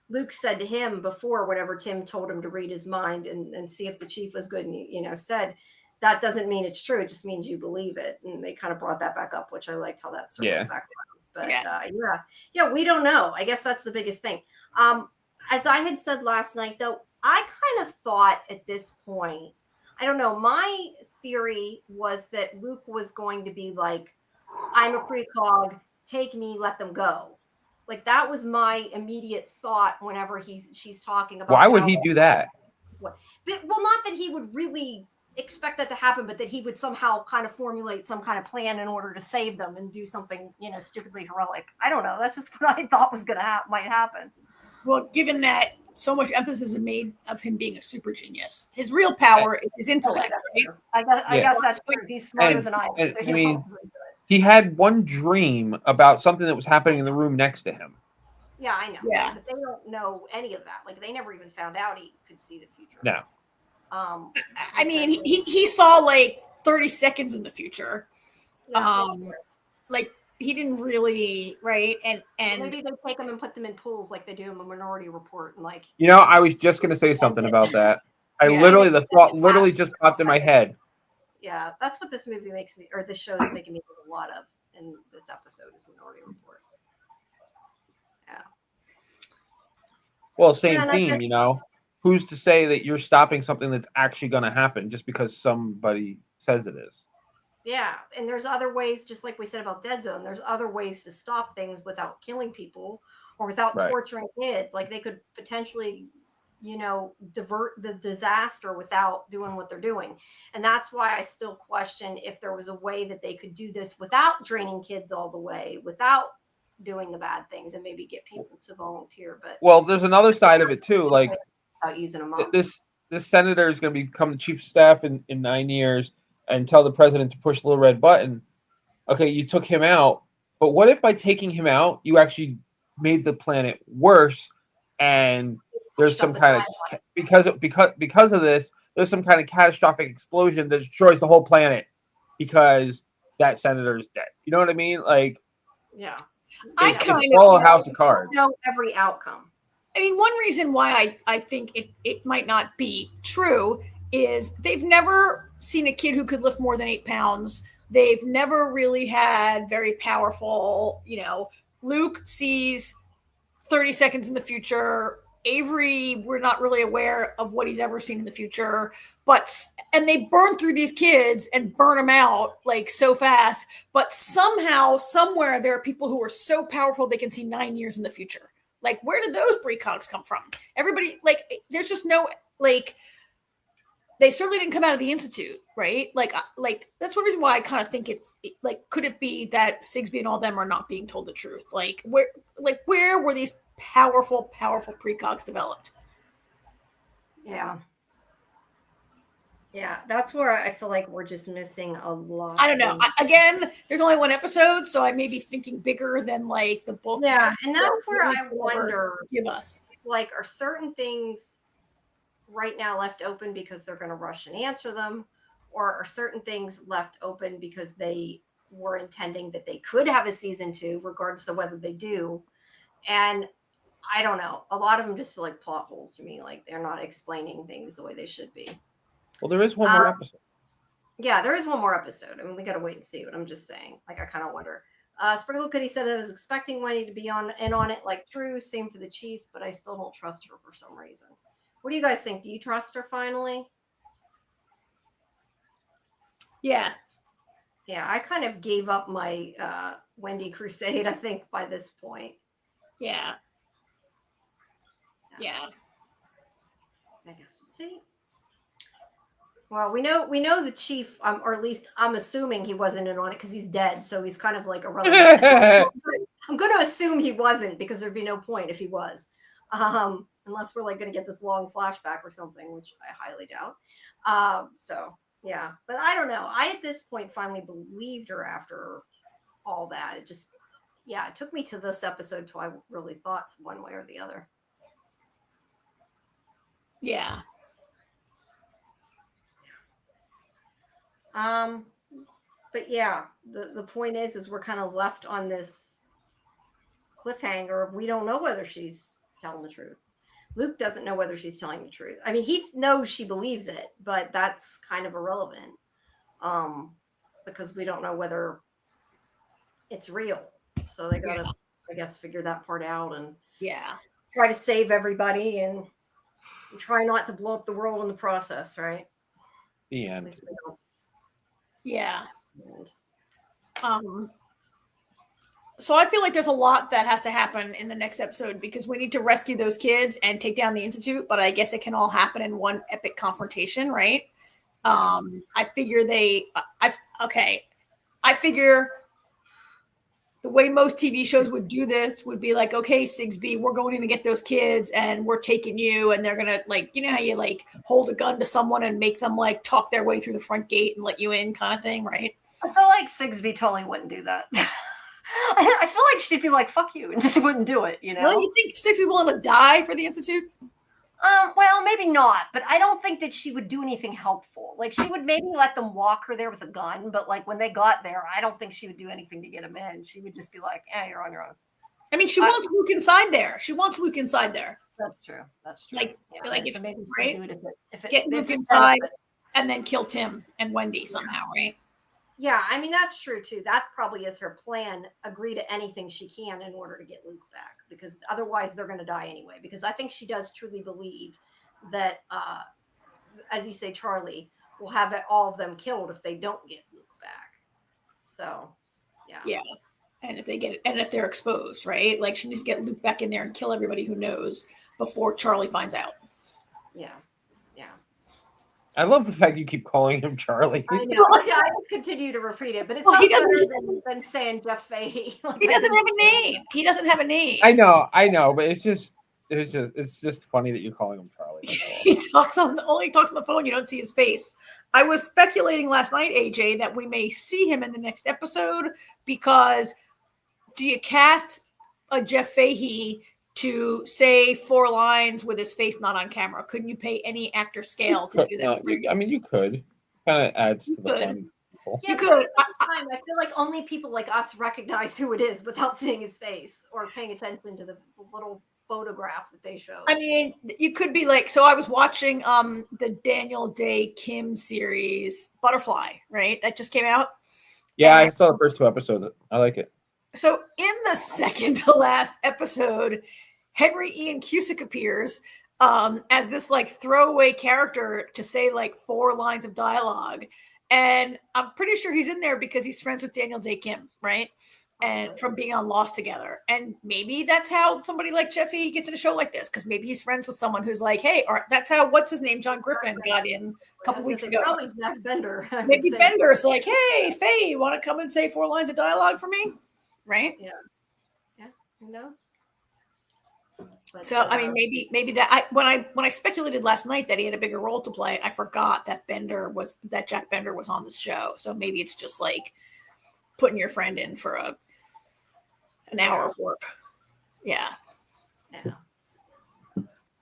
Luke said to him before, whenever Tim told him to read his mind and see if the chief was good, and he, said that doesn't mean it's true, it just means you believe it. And they kind of brought that back up, which I liked how that circled back around. But we don't know. I guess that's the biggest thing. As I had said last night, though, I kind of thought at this point, I don't know, my theory was that Luke was going to be like, I'm a precog, take me, let them go. Like that was my immediate thought whenever she's talking about. Why would he do that? Well, not that he would really expect that to happen, but that he would somehow kind of formulate some kind of plan in order to save them and do something, stupidly heroic. I don't know. That's just what I thought was might happen. Well, given that so much emphasis was made of him being a super genius, his real power is his intellect. Right? I guess that's true. He's smarter than I am. I mean, he had one dream about something that was happening in the room next to him. Yeah, I know. Yeah. But they don't know any of that. Like they never even found out he could see the future. No. I mean, he saw like 30 seconds in the future. Yeah, like he didn't really, right? And maybe they take them and put them in pools like they do in a Minority Report, and like. I was just gonna say something about that. The thought literally just popped in my head. Yeah, that's what this movie makes me, or this show is making me think a lot of in this episode is Minority Report. Yeah. Well, same theme, Who's to say that you're stopping something that's actually going to happen just because somebody says it is? Yeah, and there's other ways, just like we said about Dead Zone, there's other ways to stop things without killing people or without torturing kids. Like they could potentially, divert the disaster without doing what they're doing. And that's why I still question if there was a way that they could do this without draining kids all the way, without doing the bad things, and maybe get people to volunteer. But there's another side of it too. Like using them this senator is going to become the chief of staff in 9 years and tell the president to push the little red button. Okay, you took him out, but what if by taking him out, you actually made the planet worse, and there's some kind of because of this, there's some kind of catastrophic explosion that destroys the whole planet because that senator is dead. You know what I mean? Like, yeah, it's all a house of cards. Know every outcome. I mean, one reason why I think it might not be true is they've never seen a kid who could lift more than 8 pounds. They've never really had very powerful, Luke sees 30 seconds in the future. Avery, we're not really aware of what he's ever seen in the future. And they burn through these kids and burn them out like so fast. But somehow, somewhere, there are people who are so powerful they can see 9 years in the future. Like, where did those precogs come from? Everybody, like, there's just no, like, they certainly didn't come out of the Institute, right? Like that's one reason why I kind of think could it be that Sigsbee and all them are not being told the truth? Like, where were these powerful precogs developed? Yeah. Yeah, that's where I feel like we're just missing a lot. I don't know. Again, there's only one episode, so I may be thinking bigger than like the book. Yeah, and that's where I wonder, give us. Like, are certain things right now left open because they're going to rush and answer them? Or are certain things left open because they were intending that they could have a season 2, regardless of whether they do? And I don't know. A lot of them just feel like plot holes to me. Like, they're not explaining things the way they should be. Well, there is one more episode. Yeah, there is one more episode. I mean, we got to wait and see, but I'm just saying. Like, I kind of wonder. Sprinkle Cookie said I was expecting Wendy to be in on it like Drew. Same for the chief, but I still don't trust her for some reason. What do you guys think? Do you trust her finally? Yeah. Yeah, I kind of gave up my Wendy crusade, I think, by this point. Yeah. Yeah. I guess we'll see. Well, we know the chief, or at least I'm assuming he wasn't in on it because he's dead, so he's kind of like irrelevant. I'm going to assume he wasn't because there'd be no point if he was, unless we're like going to get this long flashback or something, which I highly doubt. So yeah, but I don't know. I at this point finally believed her after all that. It just, yeah, it took me to this episode till I really thought one way or the other. Yeah. But yeah, the point is we're kind of left on this cliffhanger. We don't know whether she's telling the truth. Luke doesn't know whether she's telling the truth. I mean, he knows she believes it, but that's kind of irrelevant, because we don't know whether it's real. So they gotta, I guess, figure that part out and try to save everybody and try not to blow up the world in the process, right? The end. Yeah. So I feel like there's a lot that has to happen in the next episode because we need to rescue those kids and take down the Institute, but I guess it can all happen in one epic confrontation, right? I figure I figure the way most TV shows would do this would be like, okay, Sigsbee, we're going in to get those kids and we're taking you, and they're gonna, like, you know how you like hold a gun to someone and make them like talk their way through the front gate and let you in, kind of thing, right? I feel like Sigsbee totally wouldn't do that. I feel like she'd be like, fuck you, and just wouldn't do it, you know? Well, you think Sigsbee willing to die for the Institute? Well, maybe not, but I don't think that she would do anything helpful. Like, she would maybe let them walk her there with a gun, but like when they got there, I don't think she would do anything to get them in. She would just be like, you're on your own. I mean, she wants Luke inside there. She wants Luke inside there. That's true. That's true. Like, yeah, like so maybe right? Do it if Get Luke inside and then kill Tim and Wendy somehow, right? Yeah, I mean, that's true too. That probably is her plan. Agree to anything she can in order to get Luke back, because otherwise they're going to die anyway. Because I think she does truly believe that, as you say, Charlie will have all of them killed if they don't get Luke back. So, yeah. Yeah. And if they get it, and if they're exposed, right? Like, she needs to get Luke back in there and kill everybody who knows before Charlie finds out. Yeah. Yeah. I love the fact you keep calling him Charlie. I know. I just continue to repeat it, but it's not better than saying Jeff Fahey. Like, he doesn't have a name. He doesn't have a name. I know, but it's just funny that you're calling him Charlie. He only talks on the phone. You don't see his face. I was speculating last night, AJ, that we may see him in the next episode, because do you cast a Jeff Fahey to say 4 lines with his face not on camera? Couldn't you pay any actor scale to do that? You could. Kind of adds to the fun. Yeah, you could. I feel like only people like us recognize who it is without seeing his face or paying attention to the little photograph that they showed. I mean, you could be like, so I was watching the Daniel Day Kim series Butterfly, right? That just came out. Yeah, I saw the first 2 episodes. I like it. So in the second to last episode, Henry Ian Cusick appears as this like throwaway character to say like 4 lines of dialogue. And I'm pretty sure he's in there because he's friends with Daniel Day Kim, right? And from being on Lost together. And maybe that's how somebody like Jeffy gets in a show like this, because maybe he's friends with someone who's like, hey, or that's how, what's his name? John Griffin got in a couple weeks ago. Probably Jack Bender. Maybe Bender's like, hey, Faye, you want to come and say 4 lines of dialogue for me? Right? Yeah. Yeah. Who knows? But, so I mean, maybe that when I speculated last night that he had a bigger role to play, I forgot that Jack Bender was on this show. So maybe it's just like putting your friend in for an hour of work. Yeah. Yeah.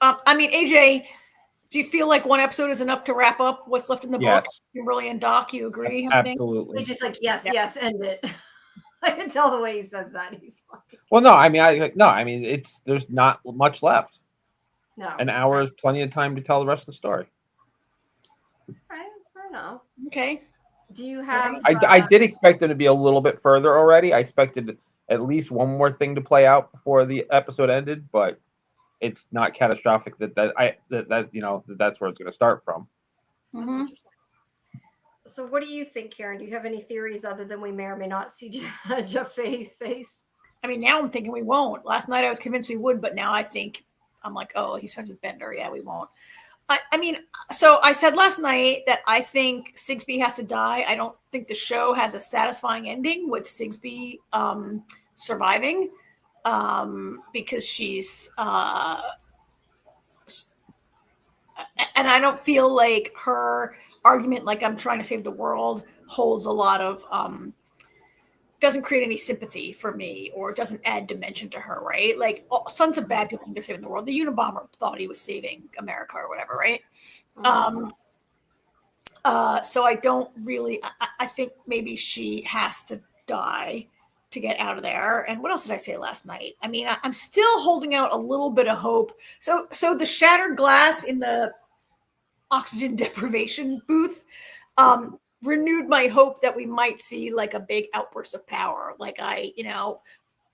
I mean, AJ, do you feel like 1 episode is enough to wrap up what's left in the book? Kimberly and Doc, you agree? Absolutely. They're just like, yes, end it. I can tell the way he says that. He's like, well, no, I mean, there's not much left. No. An hour is plenty of time to tell the rest of the story. Right. I know. Okay. Do you have? I did expect them to be a little bit further already. I expected at least one more thing to play out before the episode ended, but it's not catastrophic that's where it's going to start from. Mm-hmm. So what do you think, Karen? Do you have any theories other than we may or may not see Jeff Fahey's face? I mean, now I'm thinking we won't. Last night I was convinced we would, but now I'm like, oh, he's friends with Bender. Yeah, we won't. I mean, so I said last night that I think Sigsbee has to die. I don't think the show has a satisfying ending with Sigsbee surviving because she's and I don't feel like her argument, like I'm trying to save the world, holds a lot of doesn't create any sympathy for me or doesn't add dimension to her, right? Like sons of bad people think they're saving the world. The Unabomber thought he was saving America or whatever, right? So I don't really, I think maybe she has to die to get out of there. And what else did I say last night? I mean, I'm still holding out a little bit of hope. So the shattered glass in the oxygen deprivation booth renewed my hope that we might see like a big outburst of power. Like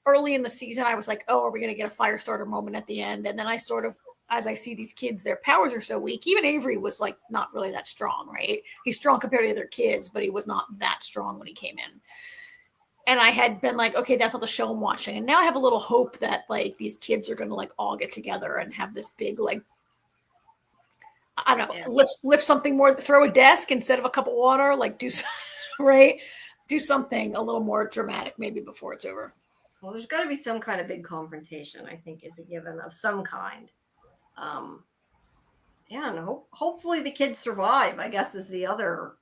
early in the season, I was like, oh, are we going to get a fire starter moment at the end? And then I sort of, as I see these kids, their powers are so weak. Even Avery was like not really that strong, right? He's strong compared to other kids, but he was not that strong when he came in. And I had been like, okay, that's not the show I'm watching. And now I have a little hope that like these kids are going to like all get together and have this big, like, I don't know, lift something more, throw a desk instead of a cup of water, like do something a little more dramatic maybe before it's over. Well, there's got to be some kind of big confrontation, I think, is a given of some kind. And hopefully the kids survive, I guess, is the other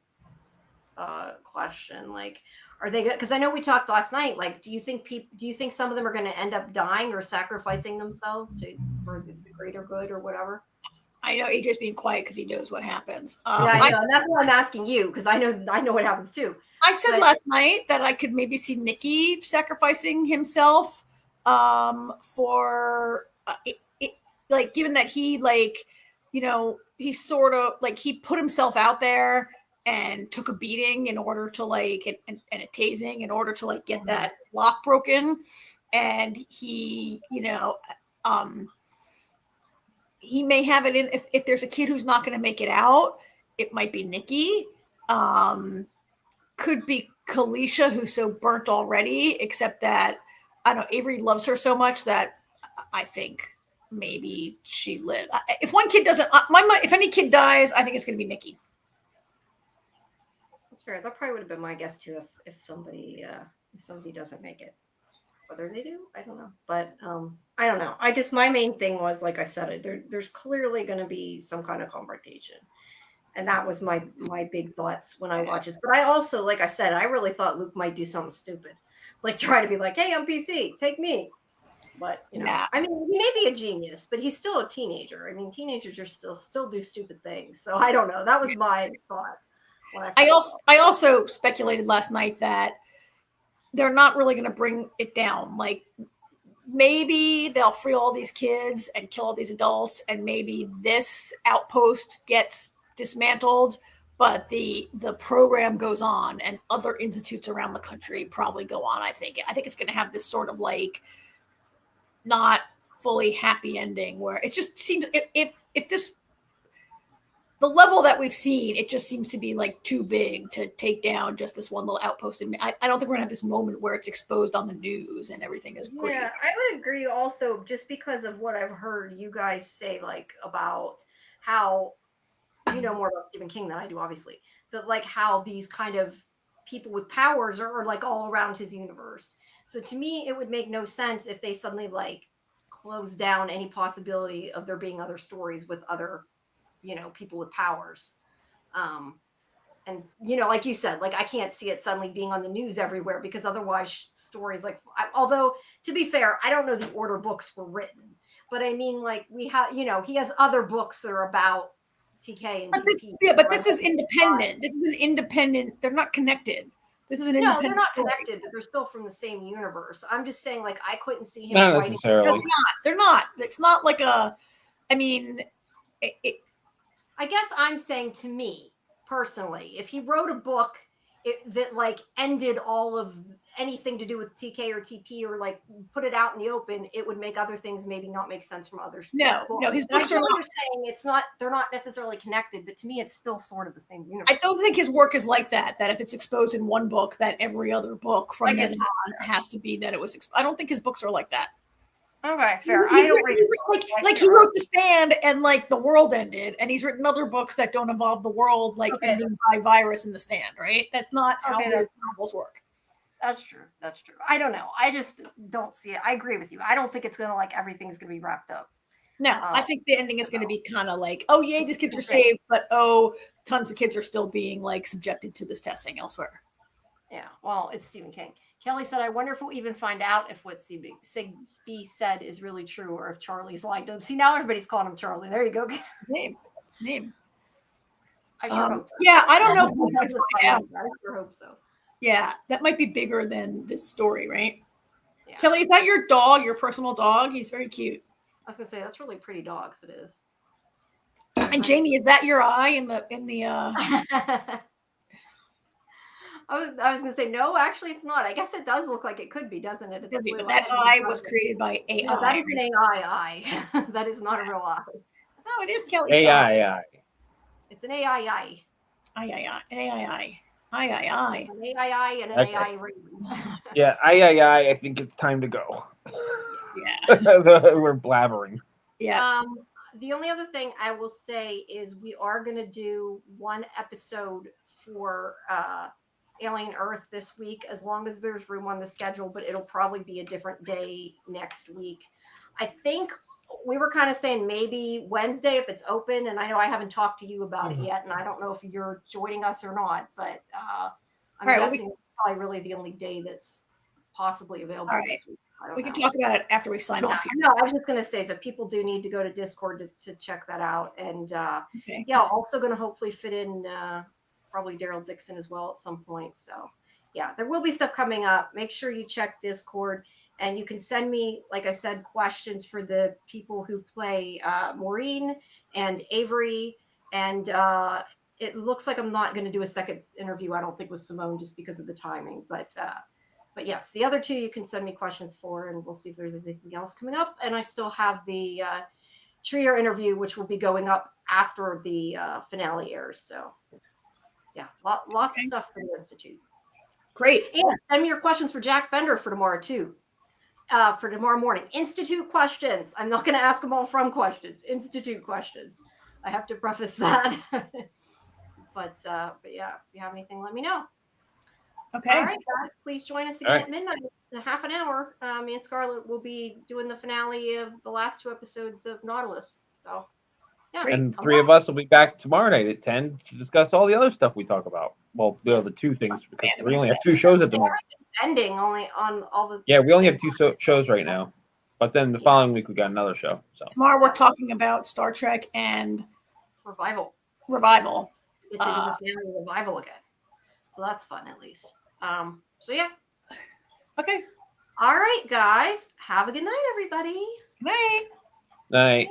question. Like, are they good? Because I know we talked last night. Like, do you think some of them are going to end up dying or sacrificing themselves for the greater good or whatever? I know AJ's being quiet because he knows what happens. I know, and that's why I'm asking you, because I know what happens too. I said last night that I could maybe see Nicky sacrificing himself for like, given that he he sort of like he put himself out there and took a beating in order to like and a tasing in order to like get that lock broken, and he he may have it in if there's a kid who's not going to make it out, it might be Nicky. Could be Kalisha, who's so burnt already, except that I don't know, Avery loves her so much that I think maybe she lived. If one kid doesn't, if any kid dies, I think it's going to be Nicky. That's fair. That probably would have been my guess too if somebody doesn't make it. Whether they do, I don't know. But I don't know. My main thing was, like I said, there's clearly going to be some kind of confrontation. And that was my big thoughts when I watched this. But I also, like I said, I really thought Luke might do something stupid. Like try to be like, hey, I'm PC, take me. But, I mean, he may be a genius, but he's still a teenager. I mean, teenagers are still do stupid things. So I don't know. That was my thought. I also speculated last night that they're not really going to bring it down. Like maybe they'll free all these kids and kill all these adults, and maybe this outpost gets dismantled, but the program goes on and other institutes around the country probably go on. I think it's going to have this sort of like not fully happy ending where it just seems if this the level that we've seen, it just seems to be like too big to take down just this one little outpost. And I don't think we're gonna have this moment where it's exposed on the news and everything is great. Yeah, I would agree also, just because of what I've heard you guys say, like about how you know more about Stephen King than I do, obviously, but like how these kind of people with powers are like all around his universe. So to me, it would make no sense if they suddenly like close down any possibility of there being other stories with other people with powers. And like you said, like I can't see it suddenly being on the news everywhere, because otherwise stories like, although to be fair, I don't know the order books were written, but I mean, like we have, he has other books that are about TK and TP. But this is independent. This is an independent. They're not connected. This is an independent. No, they're not story. connected, but they're still from the same universe. I'm just saying, like I couldn't see him. Not necessarily. They're not. It's not like a. I mean, I guess I'm saying, to me personally, if he wrote a book that like ended all of anything to do with TK or TP, or like put it out in the open, it would make other things maybe not make sense from others. No, his books are not. Saying it's not. They're not necessarily connected, but to me, it's still sort of the same universe. I don't think his work is like that. That if it's exposed in one book, that every other book from then on has to be that it was. I don't think his books are like that. Okay, fair. I don't like he wrote The Stand and like the world ended, and he's written other books that don't involve the world like ending by virus in The Stand, right? That's not how his novels work. That's true. I don't know. I just don't see it. I agree with you. I don't think it's gonna like everything's gonna be wrapped up. No, I think the ending is going to be kind of like, oh yay, these kids are saved, but tons of kids are still being like subjected to this testing elsewhere. Yeah, well, it's Stephen King. Kelly said, I wonder if we'll even find out if what Sigsbee said is really true or if Charlie's lied to him. See, now everybody's calling him Charlie. There you go. His name. I sure hope so. Yeah, I don't know if we can find out. I sure hope so. Yeah, that might be bigger than this story, right? Yeah. Kelly, is that your dog, your personal dog? He's very cute. I was gonna say that's really pretty dog if it is. And Jamie, is that your eye in the I was gonna say no, actually it's not. I guess it does look like it could be, doesn't it? It's but that eye was created by AI. No, that is an AI eye. That is not a real eye. Oh, it is Kelly's dog. AI. It's an AI eye. An AI. An AI and an Okay. AI ring. Yeah, I think it's time to go. Yeah. We're blabbering. Yeah. The only other thing I will say is we are going to do one episode for Alien Earth this week, as long as there's room on the schedule, but it'll probably be a different day next week. I think we were kind of saying maybe Wednesday if it's open, and I know I haven't talked to you about it yet, and I don't know if you're joining us or not, but I'm guessing it's probably really the only day that's possibly available this week. We can talk about it after we sign off here. No, I was just going to say, so people do need to go to Discord to check that out. And yeah, also going to hopefully fit in probably Daryl Dixon as well at some point. So yeah, there will be stuff coming up. Make sure you check Discord, and you can send me, like I said, questions for the people who play Maureen and Avery. And it looks like I'm not going to do a second interview, I don't think, with Simone, just because of the timing. But yes, the other two you can send me questions for, and we'll see if there's anything else coming up. And I still have the Trier interview, which will be going up after the finale airs. So yeah, lots of stuff for the Institute. Great. And send me your questions for Jack Bender for tomorrow too. For tomorrow morning. Institute questions. I'm not going to ask them all from questions. Institute questions. I have to preface that. But yeah, if you have anything, let me know. Okay. All right, guys. Please join us again at midnight in half an hour. Me and Scarlett will be doing the finale of the last two episodes of Nautilus. So, yeah. And three of us will be back tomorrow night at 10 to discuss all the other stuff we talk about. Well, the other two things, because we only have two shows at the moment. Ending only on all the. Yeah, we only have two shows right now. But then the following week, we got another show. So tomorrow we're talking about Star Trek and Revival. Get to do the family revival again. So that's fun, at least. So yeah. Okay. All right, guys. Have a good night, everybody. Good night. night.